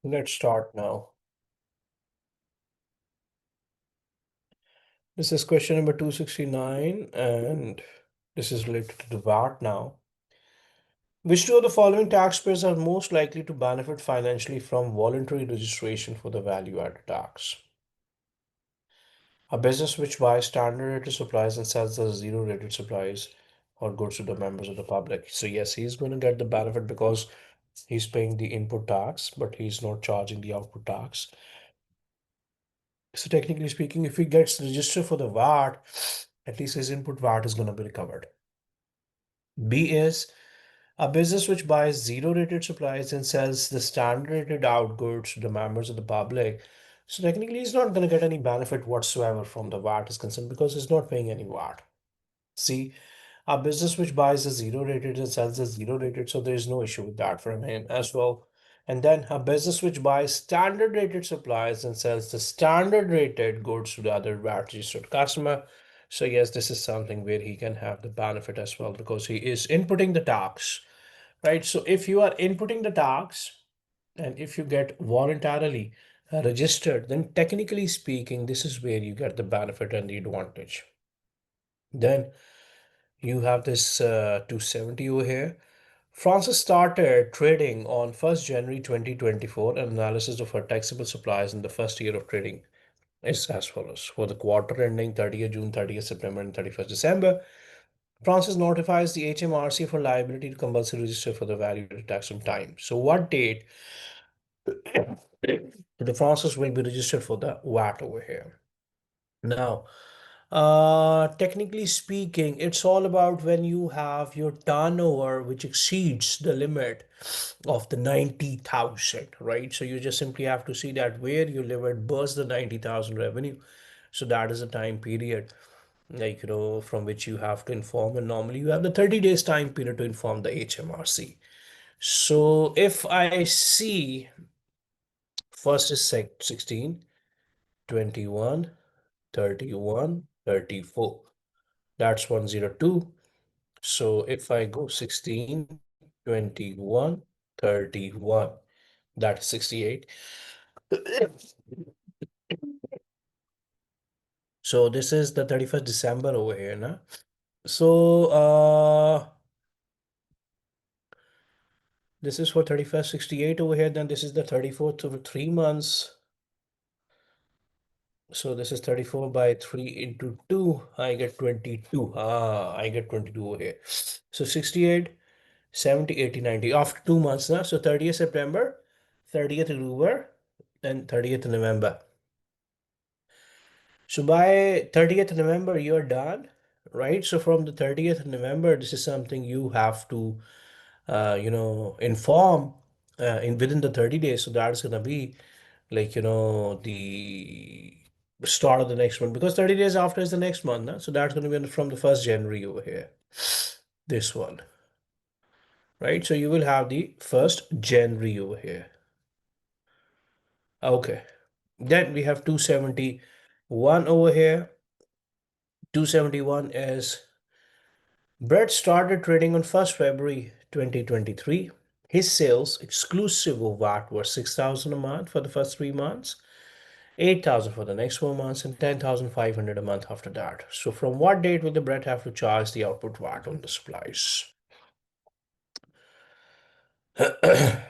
let's start now. This is question number 269, and this is related to the VAT now. Which two of the following taxpayers are most likely to benefit financially from voluntary registration for the value added tax? A business which buys standard rated supplies and sells the zero rated supplies or goods to the members of the public. So, yes, he's going to get the benefit because he's paying the input tax, but he's not charging the output tax. So, technically speaking, if he gets registered for the VAT, at least his input VAT is going to be recovered. B is a business which buys zero rated supplies and sells the standard rated out goods to the members of the public. So technically, he's not going to get any benefit whatsoever from the VAT is concerned because he's not paying any VAT. See, a business which buys a zero rated and sells a zero rated, so there is no issue with that for him as well. And then a business which buys standard rated supplies and sells the standard rated goods to the other VAT registered customer. So yes, this is something where he can have the benefit as well because he is inputting the tax, right? So if you are inputting the tax and if you get voluntarily registered, then technically speaking, this is where you get the benefit and the advantage. Then you have this 270 over here. Francis started trading on 1st January 2024. An analysis of her taxable supplies in the first year of trading is as follows. For the quarter ending 30th June, 30th September, and 31st December, Francis notifies the HMRC for liability to compulsory register for the value tax on time. So what date the Francis will be registered for the VAT over here? Now, technically speaking, it's all about when you have your turnover which exceeds the limit of the 90,000, right? So you just simply have to see that where your limit bursts the 90,000 revenue. So that is a time period, like, from which you have to inform. And normally you have the 30 days time period to inform the HMRC. So if I see first is 16, 21, 31, 34. That's 102. So if I go 16, 21, 31, that's 68. So this is the 31st December over here, na? So this is for 31st 68 over here, then this is the 34th over 3 months. So this is 34 by 3 into 2. I get 22. I get 22 over here. So 68, 70, 80, 90. After 2 months now. So 30th September, 30th October, and 30th November. So by 30th November, you're done, right? So from the 30th November, this is something you have to, inform in within the 30 days. So that's gonna be like, the start of the next one because 30 days after is the next month. Nah? So that's gonna be from the 1st January over here. This one, right? So you will have the 1st January over here. Okay. Then we have 271 over here. 271 is Brett started trading on 1st February 2023. His sales, exclusive of VAT, were 6,000 a month for the first 3 months, 8,000 for the next 4 months, and 10,500 a month after that. So from what date will the Brett have to charge the output VAT on the supplies?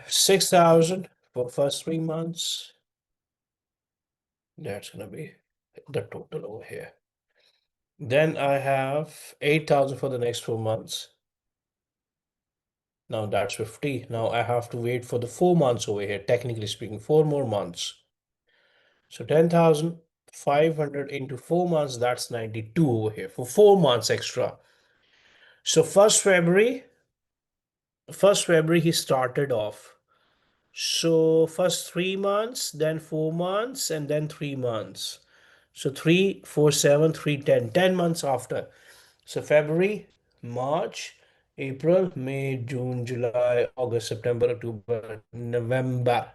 6,000 for first 3 months. That's gonna be the total over here. Then I have 8,000 for the next 4 months. Now that's 50. Now I have to wait for the 4 months over here, technically speaking, 4 more months. So 10,500 into 4 months, that's 92 over here for 4 months extra. So 1st February, he started off. So first 3 months, then 4 months, and then 3 months. So 3, 4, 7, 3, 10, 10 months after. So February, March, April, May, June, July, August, September, October, November.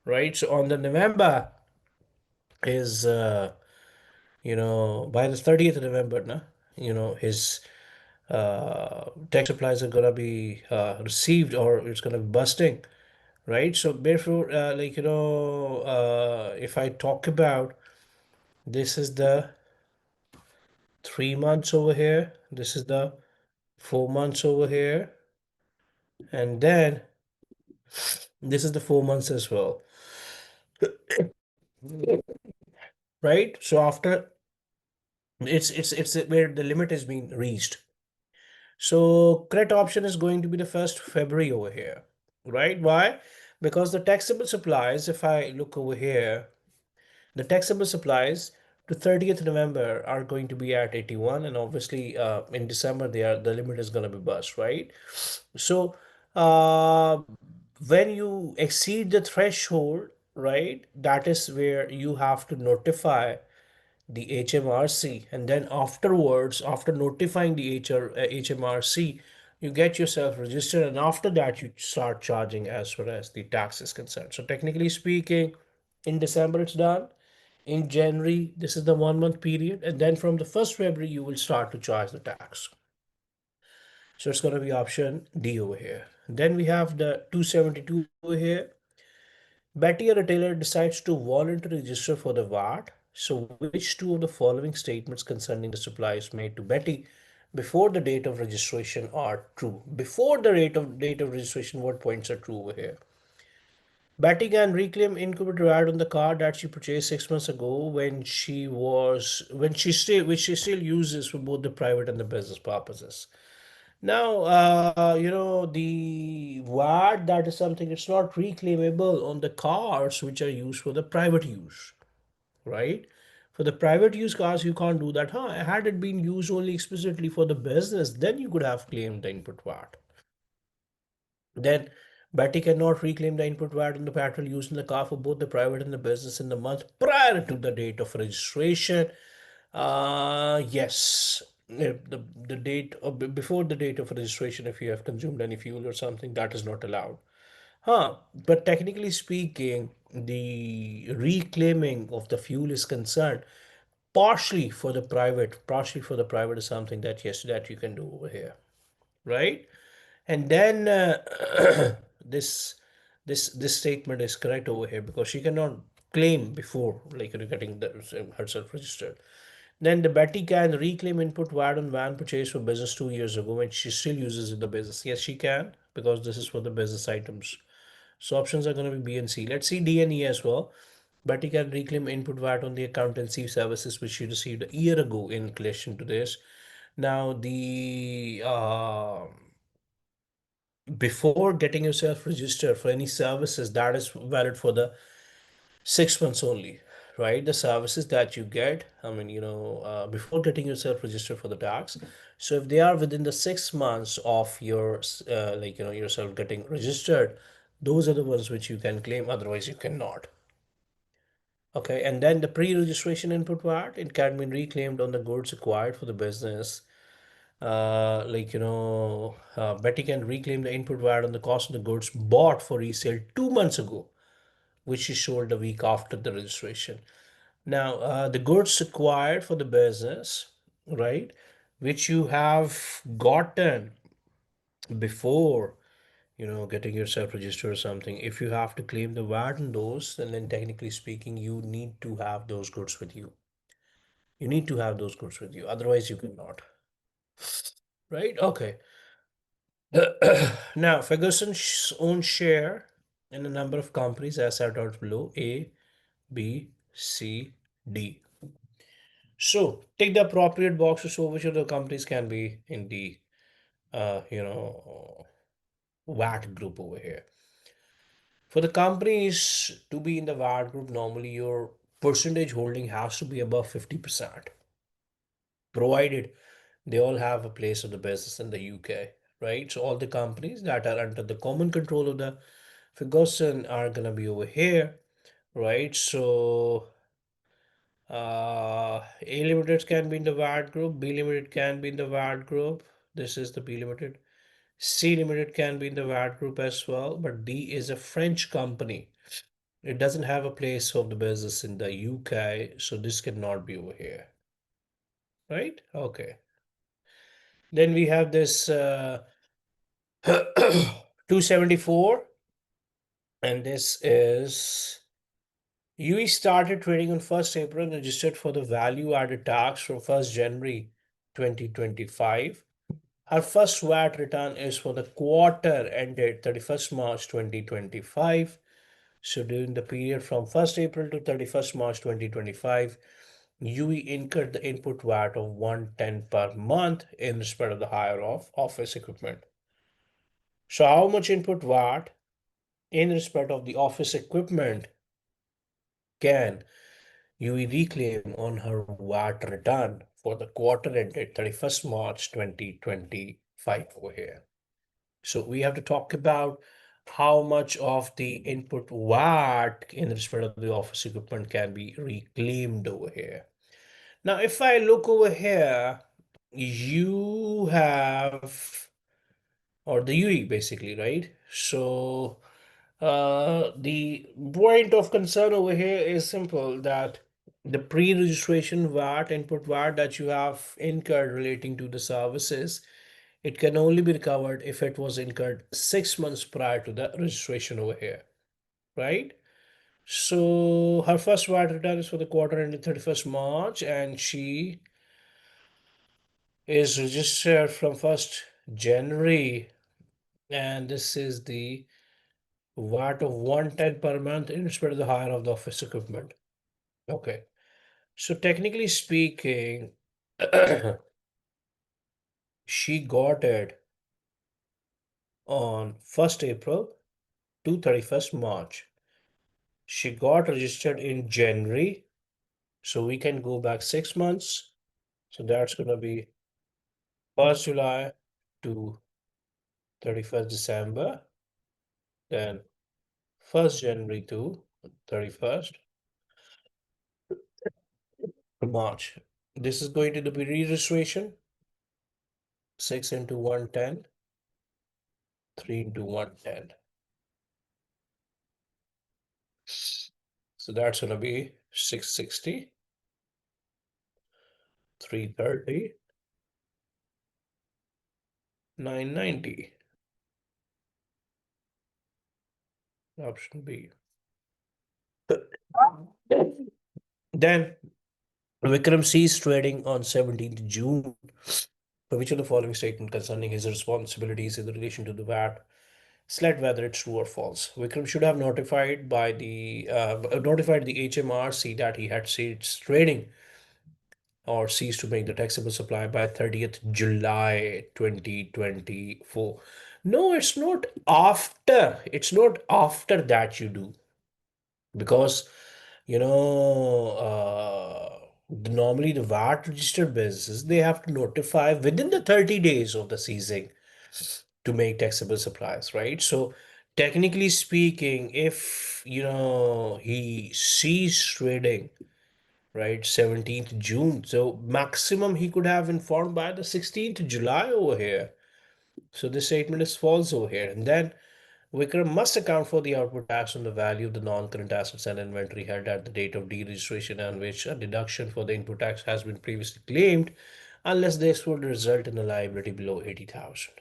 Right? So on the November is by the 30th of November, na, his tech supplies are gonna be received or it's gonna be busting. right? So therefore, if I talk about, this is the 3 months over here, this is the 4 months over here, and then this is the 4 months as well, right? So after, it's where the limit has been reached. So correct option is going to be the 1st February over here, right? Why? Because the taxable supplies, if I look over here, the taxable supplies to 30th November are going to be at 81, and obviously in December the limit is going to be bust, right? So uh, when you exceed the threshold, right, that is where you have to notify the HMRC, and then afterwards, after notifying the HMRC, you get yourself registered, and after that you start charging as far as the tax is concerned. So technically speaking, in December it's done. In January, this is the 1 month period, and then from the 1st February you will start to charge the tax. So it's going to be option D over here. Then we have the 272 over here. Betty, a retailer, decides to voluntarily register for the VAT. So, which two of the following statements concerning the supplies made to Betty before the date of registration are true? Before the date of registration, what points are true over here? Betty can reclaim incumbent VAT on the car that she purchased 6 months ago which she still uses for both the private and the business purposes. Now, the VAT, that is something, it's not reclaimable on the cars which are used for the private use, right? For the private use cars, you can't do that. Huh? Had it been used only explicitly for the business, then you could have claimed the input VAT. Then, Betty cannot reclaim the input VAT on the petrol used in the car for both the private and the business in the month prior to the date of registration. Yes. If the date or before the date of registration, if you have consumed any fuel or something, that is not allowed. But technically speaking, the reclaiming of the fuel is concerned partially for the private is something that, yes, that you can do over here, right? And then this this statement is correct over here because she cannot claim before, like, getting herself registered. Then the Betty can reclaim input VAT on van purchased for business 2 years ago when she still uses it in the business. Yes, she can, because this is for the business items. So options are going to be B and C. Let's see D and E as well. Betty can reclaim input VAT on the accountancy services which she received a year ago in relation to this. Now, the before getting yourself registered for any services, that is valid for the 6 months only, right? The services that you get, I mean, before getting yourself registered for the tax. So if they are within the 6 months of your, yourself getting registered, those are the ones which you can claim, otherwise you cannot. Okay, and then the pre-registration input VAT, it can be reclaimed on the goods acquired for the business. Betty can reclaim the input VAT on the cost of the goods bought for resale 2 months ago, which is sold a week after the registration. Now, the goods acquired for the business, right, which you have gotten before, getting yourself registered or something, if you have to claim the VAT on those, then technically speaking, you need to have those goods with you. You need to have those goods with you, otherwise you cannot. Right? Okay. Now, Ferguson's own share in a number of companies as set out below: A, B, C, D. So, take the appropriate box to show which of the companies can be in the VAT group over here. For the companies to be in the VAT group, normally your percentage holding has to be above 50%, provided they all have a place of the business in the UK, right? So all the companies that are under the common control of the Ferguson are gonna be over here, right? So A Limited can be in the VAT group, B Limited can be in the VAT group. This is the B Limited. C Limited can be in the VAT group as well, but D is a French company. It doesn't have a place of the business in the UK, so this cannot be over here, right? Okay. Then we have this 274. And this is UE started trading on 1st April and registered for the value added tax from 1st January 2025. Her first VAT return is for the quarter ended 31st March 2025. So during the period from 1st April to 31st March 2025, UE incurred the input VAT of 110 per month in respect of the hire of office equipment. So how much input VAT in respect of the office equipment can UE reclaim on her VAT return for the quarter ended 31st March 2025 over here? So we have to talk about how much of the input VAT in respect of the office equipment can be reclaimed over here. Now, if I look over here, you have, or the UE basically, right? So the point of concern over here is simple that the pre-registration VAT, input VAT that you have incurred relating to the services, it can only be recovered if it was incurred 6 months prior to the registration over here, right? So her first VAT return is for the quarter ending 31st March, and she is registered from 1st January, and this is the VAT of 110 per month in respect of the hire of the office equipment. Okay. So technically speaking, she got it on 1st April to 31st March. She got registered in January, so we can go back 6 months. So that's going to be 1st July to 31st December, then 1st January to 31st March. This is going to be re-registration, 6 into 110, 3 into 110. So that's going to be 660, 330, 990. Option B. Then Vikram ceased trading on 17th June. For which of the following statement concerning his responsibilities in relation to the VAT, select whether it's true or false. Vikram should have notified the HMRC that he had ceased trading or ceased to make the taxable supply by 30th July 2024. No, it's not after. It's not after that you do, because normally the VAT registered businesses, they have to notify within the 30 days of the seizing to make taxable supplies, right? So technically speaking, if he ceased trading, right, 17th June, so maximum he could have informed by the 16th July over here. So this statement is false over here. And then Vikram must account for the output tax on the value of the non-current assets and inventory held at the date of deregistration on which a deduction for the input tax has been previously claimed, unless this would result in a liability below 80,000.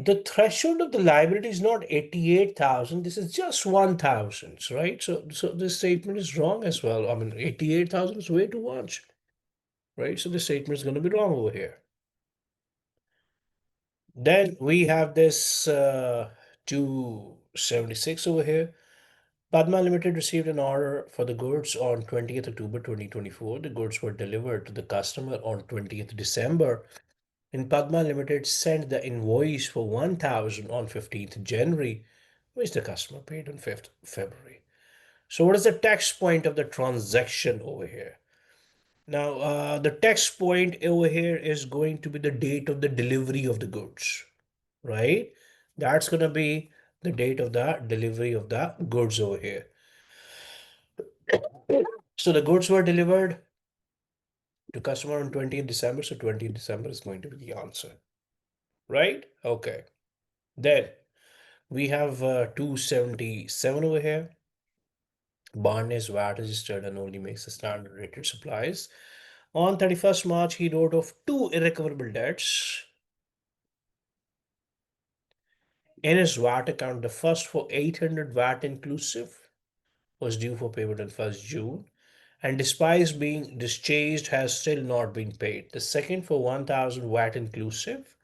The threshold of the liability is not 88,000. This is just 1,000, right? So this statement is wrong as well. I mean, 88,000 is way too much, right? So this statement is going to be wrong over here. Then we have this 276 over here. Padma Limited received an order for the goods on 20th October 2024. The goods were delivered to the customer on 20th December. And Padma Limited sent the invoice for 1,000 on 15th January, which the customer paid on 5th February. So what is the tax point of the transaction over here? Now, the tax point over here is going to be the date of the delivery of the goods, right? That's going to be the date of the delivery of the goods over here. So the goods were delivered to customer on 20th December. So 20th December is going to be the answer, right? Okay. Then we have 277 over here. Barn is VAT registered and only makes the standard rated supplies. On 31st March, he wrote off two irrecoverable debts. In his VAT account, the first for 800 VAT inclusive was due for payment on 1st June, and despite being discharged, has still not been paid. The second for 1000 VAT inclusive,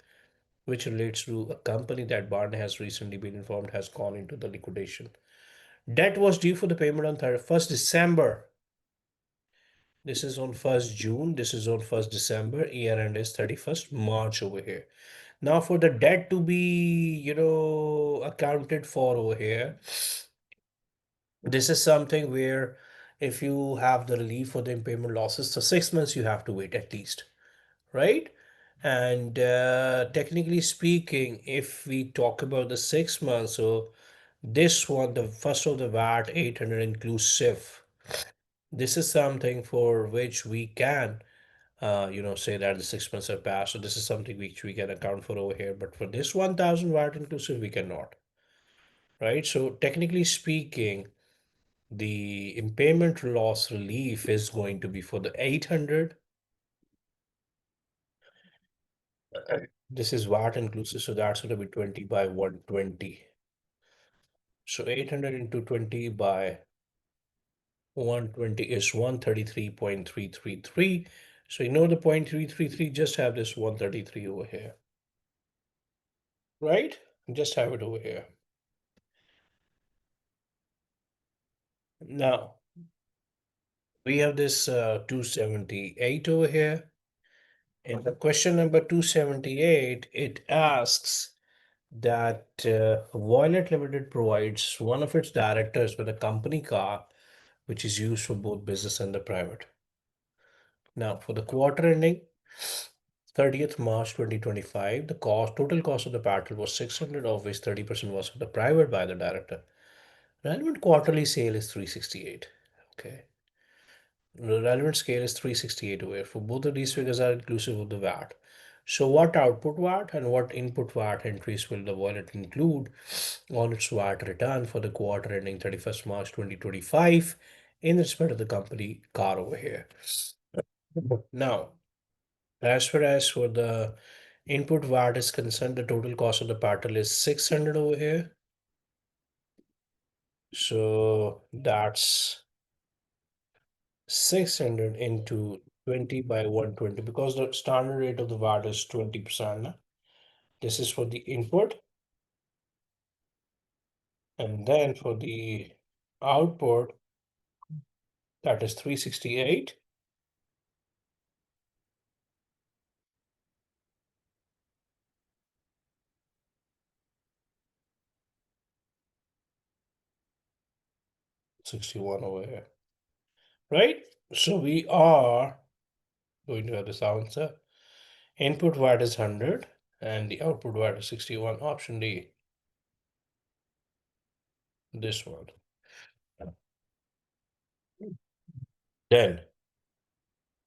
which relates to a company that Barney has recently been informed has gone into the liquidation. Debt was due for the payment on 1st December. This is on 1st June. This is on 1st December. Year end is 31st March over here. Now for the debt to be, accounted for over here, this is something where if you have the relief for the impairment losses, so 6 months you have to wait at least, right? And technically speaking, if we talk about the 6 months, so this one, the first of the VAT 800 inclusive, this is something for which we can, say that the 6 months have passed. So this is something which we can account for over here. But for this 1000 VAT inclusive, we cannot, right? So technically speaking, the impairment loss relief is going to be for the 800. This is VAT inclusive, so that's going to be 20 by 120. So 800 into 20 by 120 is 133.333. So ignore the 0.333, just have this 133 over here, right? Just have it over here. Now, we have this 278 over here. In the question number 278, it asks that Violet Limited provides one of its directors with a company car which is used for both business and the private. Now, for the quarter ending 30th March 2025, the total cost of the battle was 600, of which 30% was for the private by the director. Relevant quarterly sale is 368. Okay. The relevant scale is 368 where for both of these figures are inclusive of the VAT. So what output VAT and what input VAT entries will the wallet include on its VAT return for the quarter ending 31st March 2025 in respect of the company car over here. Now, as far as for the input VAT is concerned, the total cost of the battle is 600 over here. So that's 600 into 20 by 120 because the standard rate of the VAT is 20%. This is for the input. And then for the output, that is 368. $61 over here, right? So we are going to have this answer. Input VAT is 100 and the output VAT is 61. Option D, this one. Then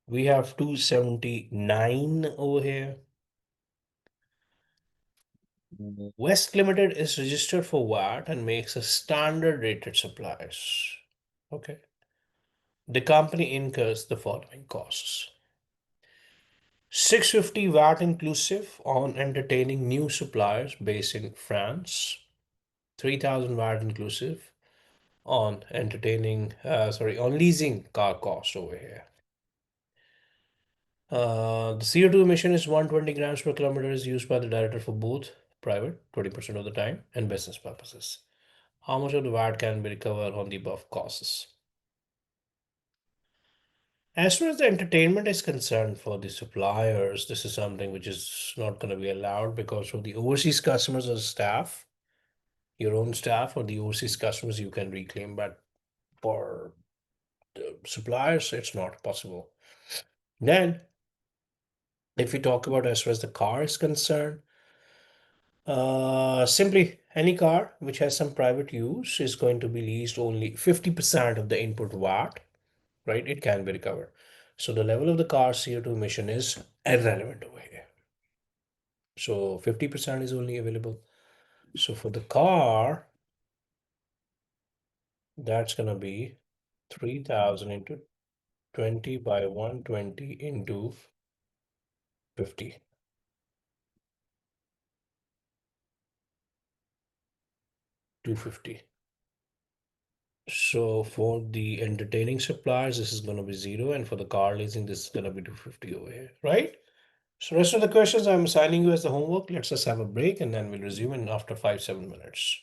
we have 279 over here. West Limited is registered for VAT and makes a standard rated supplies. Okay. The company incurs the following costs. 650 VAT inclusive on entertaining new suppliers based in France. 3000 VAT inclusive on on leasing car cost over here. The CO2 emission is 120 grams per kilometer is used by the director for both private, 20% of the time, and business purposes. How much of the VAT can be recovered on the above costs? As far as the entertainment is concerned for the suppliers, this is something which is not going to be allowed because for the overseas customers or staff, your own staff or the overseas customers, you can reclaim, but for the suppliers, it's not possible. Then, if we talk about as far as the car is concerned, simply any car which has some private use is going to be leased only 50% of the input VAT, right? It can be recovered. So the level of the car's CO2 emission is irrelevant over here. So 50% is only available. So for the car, that's gonna be 3000 into 20 by 120 into 50. 250. So for the entertaining suppliers, this is going to be 0. And for the car leasing, this is going to be 250 over here, right? So rest of the questions I'm assigning you as the homework. Let's just have a break and then we'll resume in after 5-7 minutes.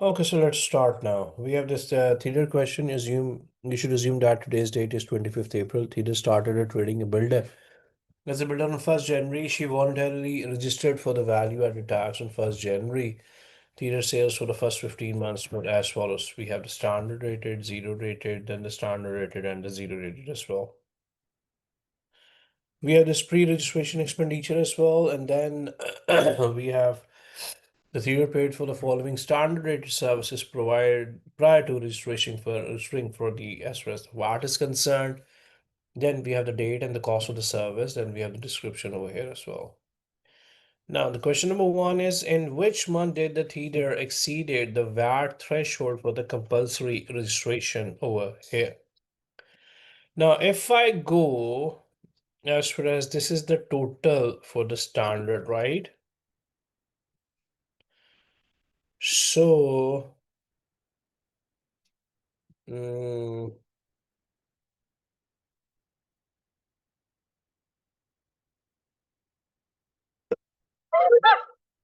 Okay, so let's start now. We have this theater question. You should assume that today's date is 25th April. Theater started a trading a builder. As a builder on 1st January, she voluntarily registered for the value added tax on 1st January. Theater sales for the first 15 months were as follows. We have the standard rated, zero rated, then the standard rated, and the zero rated as well. We have this pre-registration expenditure as well, and then we have the theater paid for the following standard rated services provided prior to registering for the as far as the VAT is concerned. Then we have the date and the cost of the service. Then we have the description over here as well. Now, the question number one is, in which month did the theater exceeded the VAT threshold for the compulsory registration over here? Now, if I go as far as this is the total for the standard, right? So, mm,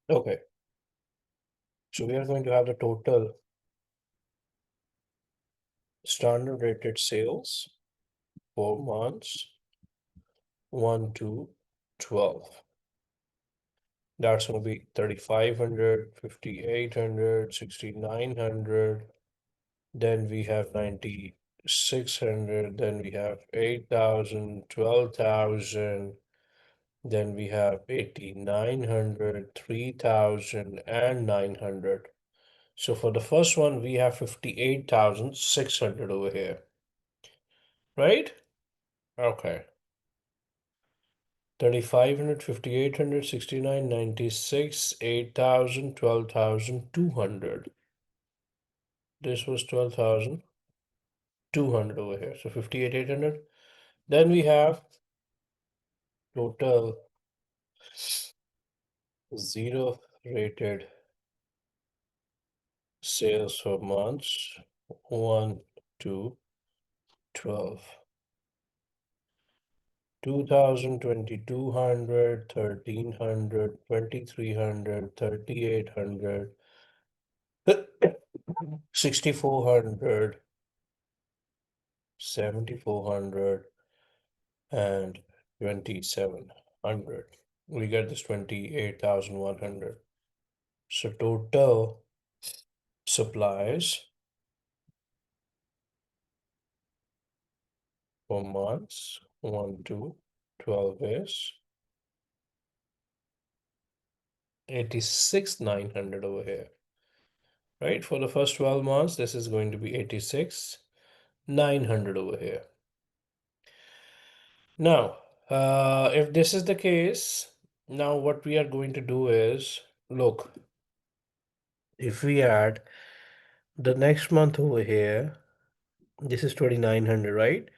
okay. So we are going to have the total standard rated sales for months 1 to 12. That's going to be 3,500, 5,800, 6,900. Then we have 9,600. Then we have 8,000, 12,000. Then we have 8,900, 3,000, and 900. So for the first one, we have 58,600 over here, right? Okay. 3,500, 5,800, 6,996, 8,000, 12,200. This was 12,200 over here. So 58,800. Then we have total zero rated sales for months 1 to 12. 2,000, 2,200, 1,300, 2,300, 3,800, 6,400, 7,400, and 2,700. We get this 28,100. So total supplies for months 1 to 12 is 86,900 over here. Right? For the first 12 months, this is going to be 86,900 over here. Now, if this is the case, now what we are going to do is, look, if we add the next month over here, this is 2,900, right?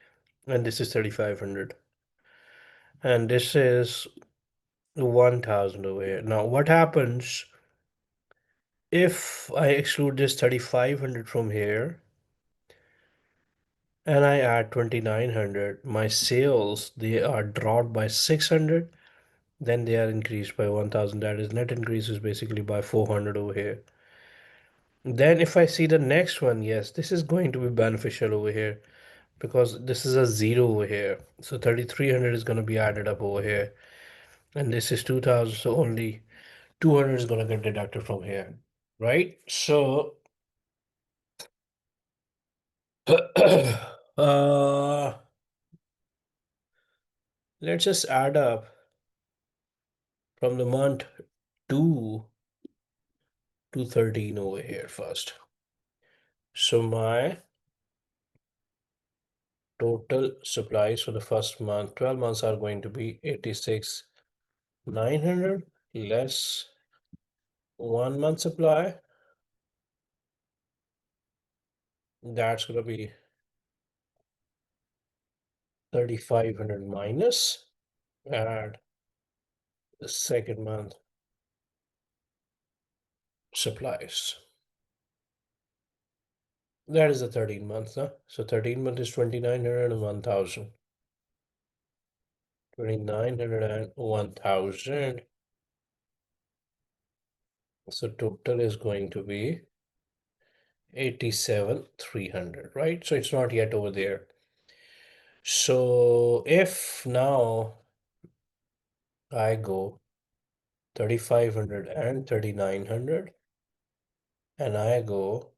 And this is 3,500. And this is 1,000 over here. Now, what happens if I exclude this 3,500 from here and I add 2,900? My sales, they are dropped by 600, then they are increased by 1,000. That is net increase is basically by 400 over here. Then if I see the next one, yes, this is going to be beneficial over here because this is a zero over here. So 3,300 is going to be added up over here. And this is 2,000, so only 200 is going to get deducted from here, right? So, uh, let's just add up from the month 2 to 13 over here first. So my total supplies for the first month, 12 months are going to be 86,900 less 1 month supply. That's going to be 3,500 minus add the second month supplies. That is the 13 month, huh? So 13 month is 2,900 and 1,000. 2,900 and 1,000. So total is going to be 87,300, right? So it's not yet over there. So if now I go 3,500 and 3,900, and I go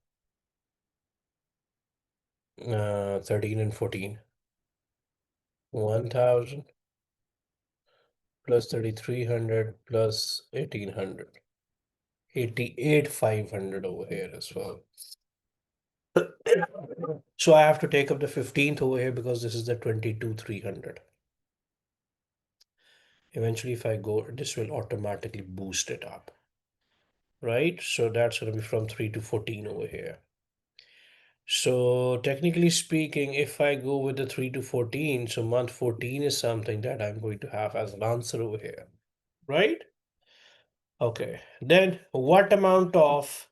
13 and 14, 1,000 plus 3,300 plus 1,800, 88,500 over here as well. So I have to take up the 15th over here because this is the 22,300. Eventually, if I go, this will automatically boost it up, right? So that's going to be from 3 to 14 over here. So technically speaking, if I go with the 3 to 14, so month 14 is something that I'm going to have as an answer over here, right? Okay, then what amount of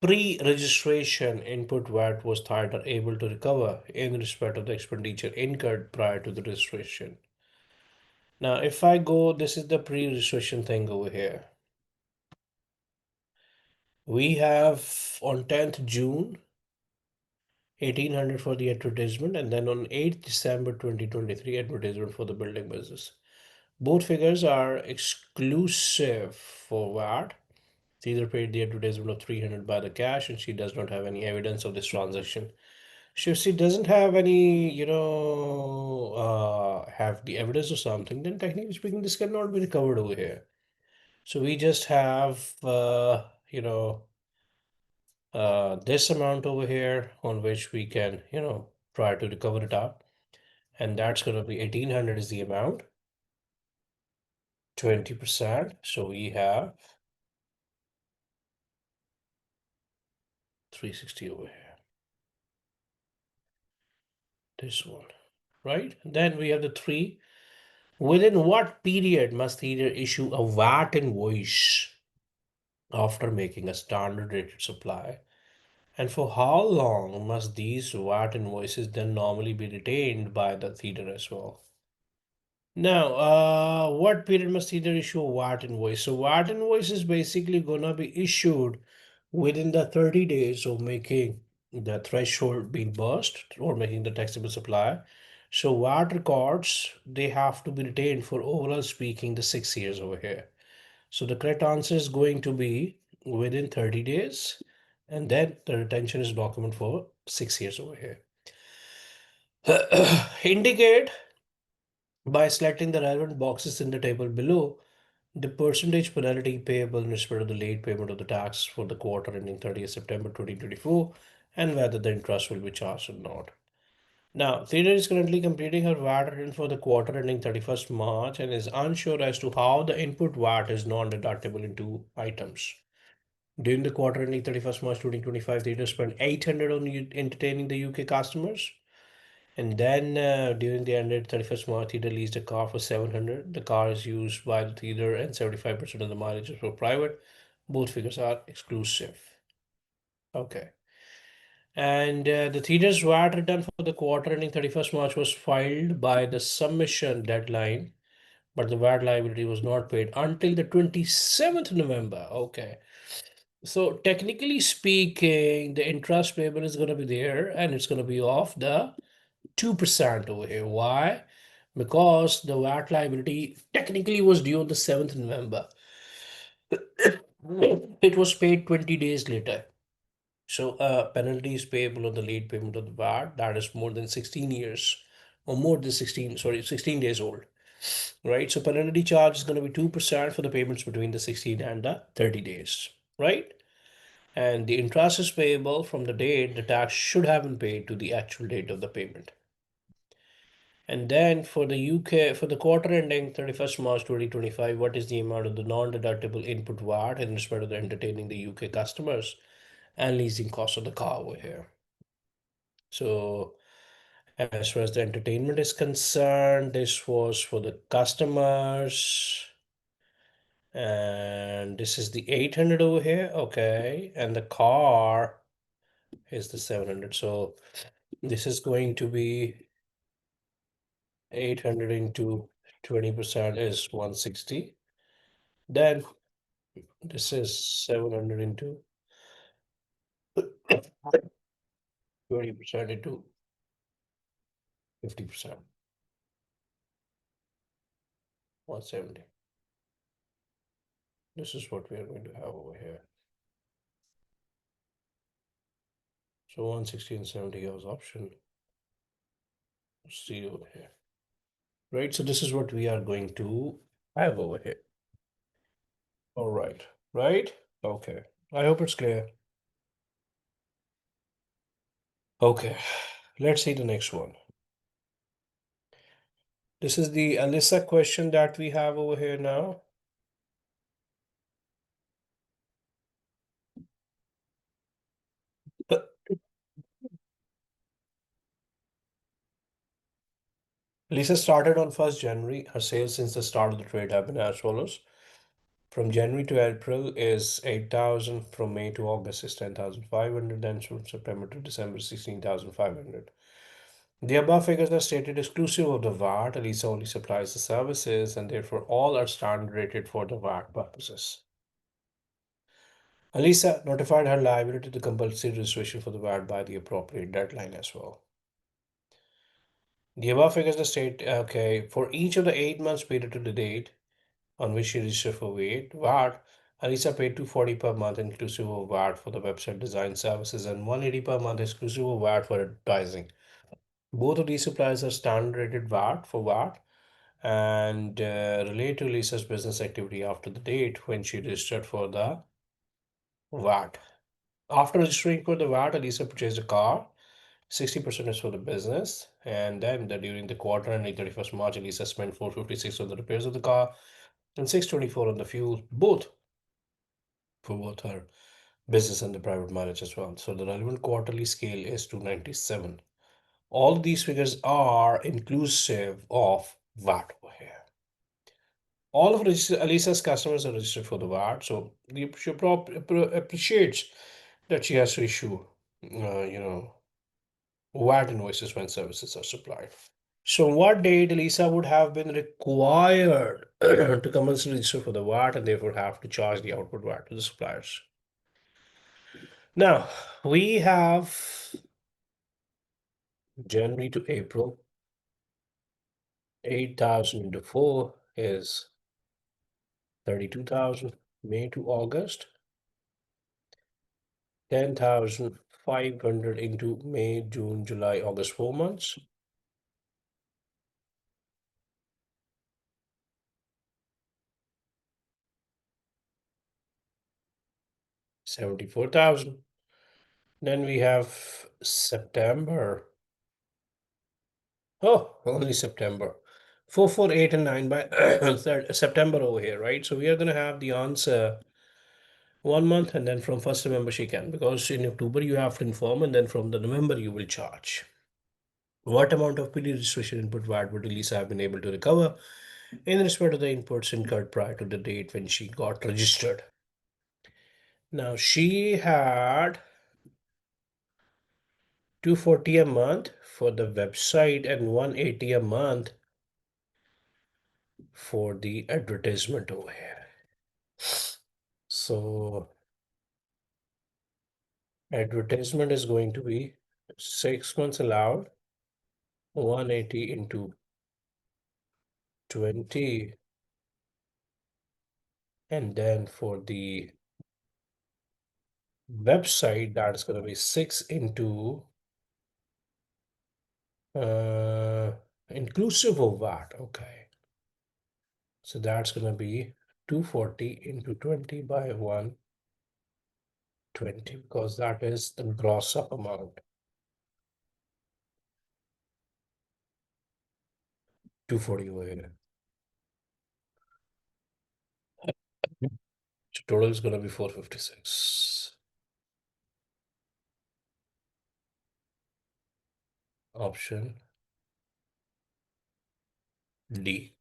pre-registration input VAT was Thailand able to recover in respect of the expenditure incurred prior to the registration? Now, if I go, this is the pre-registration thing over here. We have on 10th June, 1,800 for the advertisement, and then on 8th December 2023, advertisement for the building business. Both figures are exclusive for VAT. Caesar paid the advertisement of 300 by the cash, and she does not have any evidence of this transaction. She doesn't have any, have the evidence or something, then technically speaking, this cannot be recovered over here. So we just have, this amount over here on which we can, try to recover it up. And that's going to be 1,800 is the amount, 20%. So we have 360 over here. This one, right? Then we have the 3. Within what period must either issue a VAT invoice after making a standard rated supply? And for how long must these VAT invoices then normally be retained by the theater as well? Now, what period must either issue a VAT invoice? So VAT invoice is basically gonna be issued within the 30 days of making the threshold being burst or making the taxable supply. So VAT records, they have to be retained for overall speaking the 6 years over here. So the correct answer is going to be within 30 days, and then the retention is document for 6 years over here. Indicate by selecting the relevant boxes in the table below the percentage penalty payable in respect of the late payment of the tax for the quarter ending 30th September 2024 and whether the interest will be charged or not. Now, Theodore is currently completing her VAT return for the quarter ending 31st March and is unsure as to how the input VAT is non-deductible in two items. During the quarter ending 31st March 2025, Theodore spent 800 on entertaining the UK customers. And then during the ended 31st March, he leased a car for 700. The car is used by the theater and 75% of the mileage is for private. Both figures are exclusive. Okay. And the theater's VAT return for the quarter ending 31st March was filed by the submission deadline, but the VAT liability was not paid until the 27th November. Okay. So technically speaking, the interest payable is going to be there and it's going to be off the 2% over here. Why? Because the VAT liability technically was due on the 7th November. It was paid 20 days later. So penalty is payable on the late payment of the VAT that is more than 16 years or more than 16, sorry, 16 days old. Right? So penalty charge is going to be 2% for the payments between the 16 and the 30 days. Right? And the interest is payable from the date the tax should have been paid to the actual date of the payment. And then for the UK, for the quarter ending 31st March 2025, what is the amount of the non-deductible input VAT in respect of the entertaining the UK customers and leasing cost of the car over here? So as far as the entertainment is concerned, this was for the customers. And this is the 800 over here. Okay. And the car is the 700. So this is going to be 800 into 20% is 160. Then this is 700 into 20% into 50%, 170. This is what we are going to have over here. So 160 and 70 is option C over here. Right, so this is what we are going to have over here. All right, right? Okay, I hope it's clear. Okay, let's see the next one. This is the Alyssa question that we have over here now. Lisa started on 1st January. Her sales since the start of the trade have been as follows. From January to April is 8,000. From May to August is 10,500. Then from September to December, 16,500. The above figures are stated exclusive of the VAT. Elisa only supplies the services and therefore all are standard rated for the VAT purposes. Elisa notified her liability to compulsory registration for the VAT by the appropriate deadline as well. The above figures are stated, okay, for each of the 8 months period to the date on which she registered for VAT, Elisa paid 240 per month inclusive of VAT for the website design services and 180 per month exclusive of VAT for advertising. Both of these suppliers are standard rated VAT for VAT and relate to Lisa's business activity after the date when she registered for the VAT. After registering for the VAT, Lisa purchased a car. 60% is for the business, and then during the quarter ending 31st March, Lisa spent 456 on the repairs of the car and 624 on the fuel, both for both her business and the private mileage as well. So the relevant quarterly scale is 297. All these figures are inclusive of VAT over here. All of Alisa's customers are registered for the VAT, so she appreciates that she has to issue, VAT invoices when services are supplied. So, what date Elisa would have been required to commence register for the VAT and therefore have to charge the output VAT to the suppliers? Now, we have January to April. 8,000 into 4 is 32,000. May to August, 10,500 into May, June, July, August, 4 months. 74,000. Then we have September. Oh, only September. 4, 4, 8, and 9 by September over here, right? So we are going to have the answer 1 month and then from 1st November she can, because in October you have to inform and then from the November you will charge. What amount of pre-registration input VAT would Elisa have been able to recover in respect of the inputs incurred prior to the date when she got registered? Now she had 240 a month for the website and 180 a month for the advertisement over here. So advertisement is going to be 6 months allowed, 180 into 20, and then for the website that's going to be 6 into inclusive of VAT. Okay, so that's going to be 240 into 20 by 120 because that is the gross up amount. 240 over here. So total is going to be 456. Option D.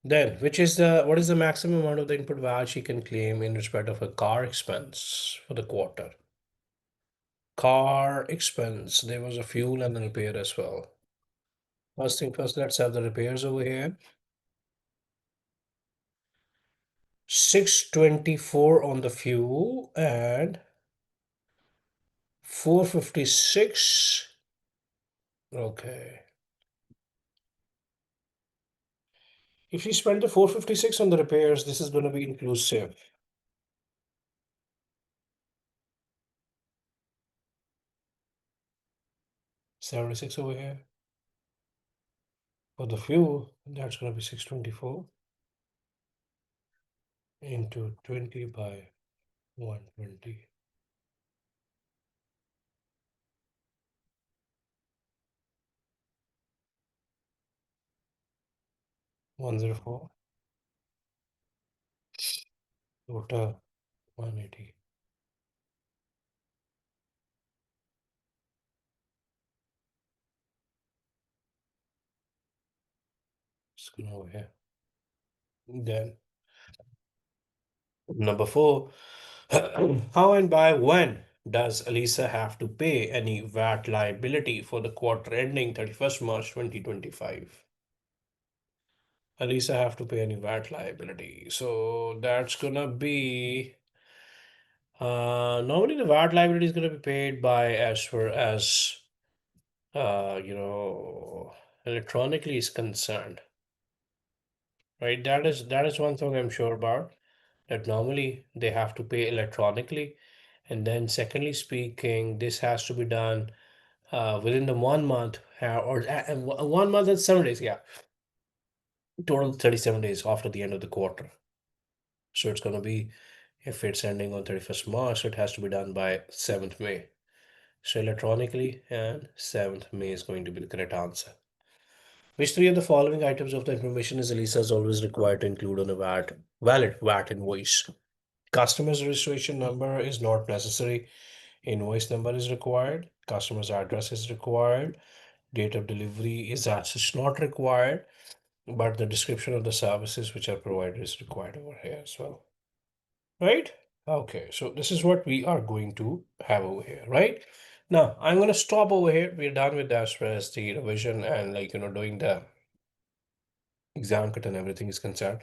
Then, what is the maximum amount of the input VAT she can claim in respect of a car expense for the quarter? Car expense, there was a fuel and a repair as well. First thing first, let's have the repairs over here. 624 on the fuel and 456. Okay. If you spend the 456 on the repairs, this is going to be inclusive. 76 over here. For the fuel, that's going to be 624 into 20 by 120. 104. Total 180. It's going over here. Then number 4. How and by when does Elisa have to pay any VAT liability for the quarter ending 31st March 2025? Elisa have to pay any VAT liability. So that's gonna be normally the VAT liability is gonna be paid by as far as you know, electronically is concerned, right? That is one thing I'm sure about, that normally they have to pay electronically. And then secondly speaking, this has to be done within the 1 month, or 1 month and 7 days, yeah, total 37 days after the end of the quarter. So it's going to be, if it's ending on 31st March, so it has to be done by 7th May. So electronically, and 7th May is going to be the correct answer. Which three of the following items of the information is Elisa is always required to include on a valid VAT invoice? Customer's registration number is not necessary. Invoice number is required. Customer's address is required. Date of delivery is as such not required, but the description of the services which are provided is required over here as well. Right? Okay, so this is what we are going to have over here, right? Now, I'm going to stop over here. We're done with as far as the revision and doing the exam cut and everything is concerned.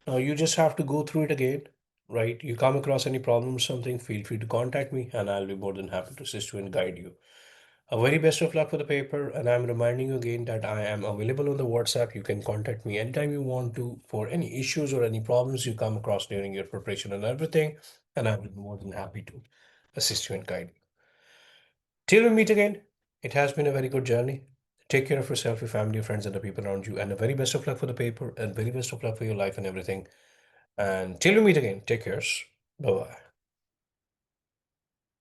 Now, you just have to go through it again, right? You come across any problem or something, feel free to contact me and I'll be more than happy to assist you and guide you. A very best of luck for the paper, and I'm reminding you again that I am available on the WhatsApp. You can contact me anytime you want to for any issues or any problems you come across during your preparation and everything, and I will be more than happy to assist you and guide you. Till we meet again, it has been a very good journey. Take care of yourself, your family, your friends, and the people around you, and the very best of luck for the paper, and very best of luck for your life and everything. And till we meet again, take care. Bye bye.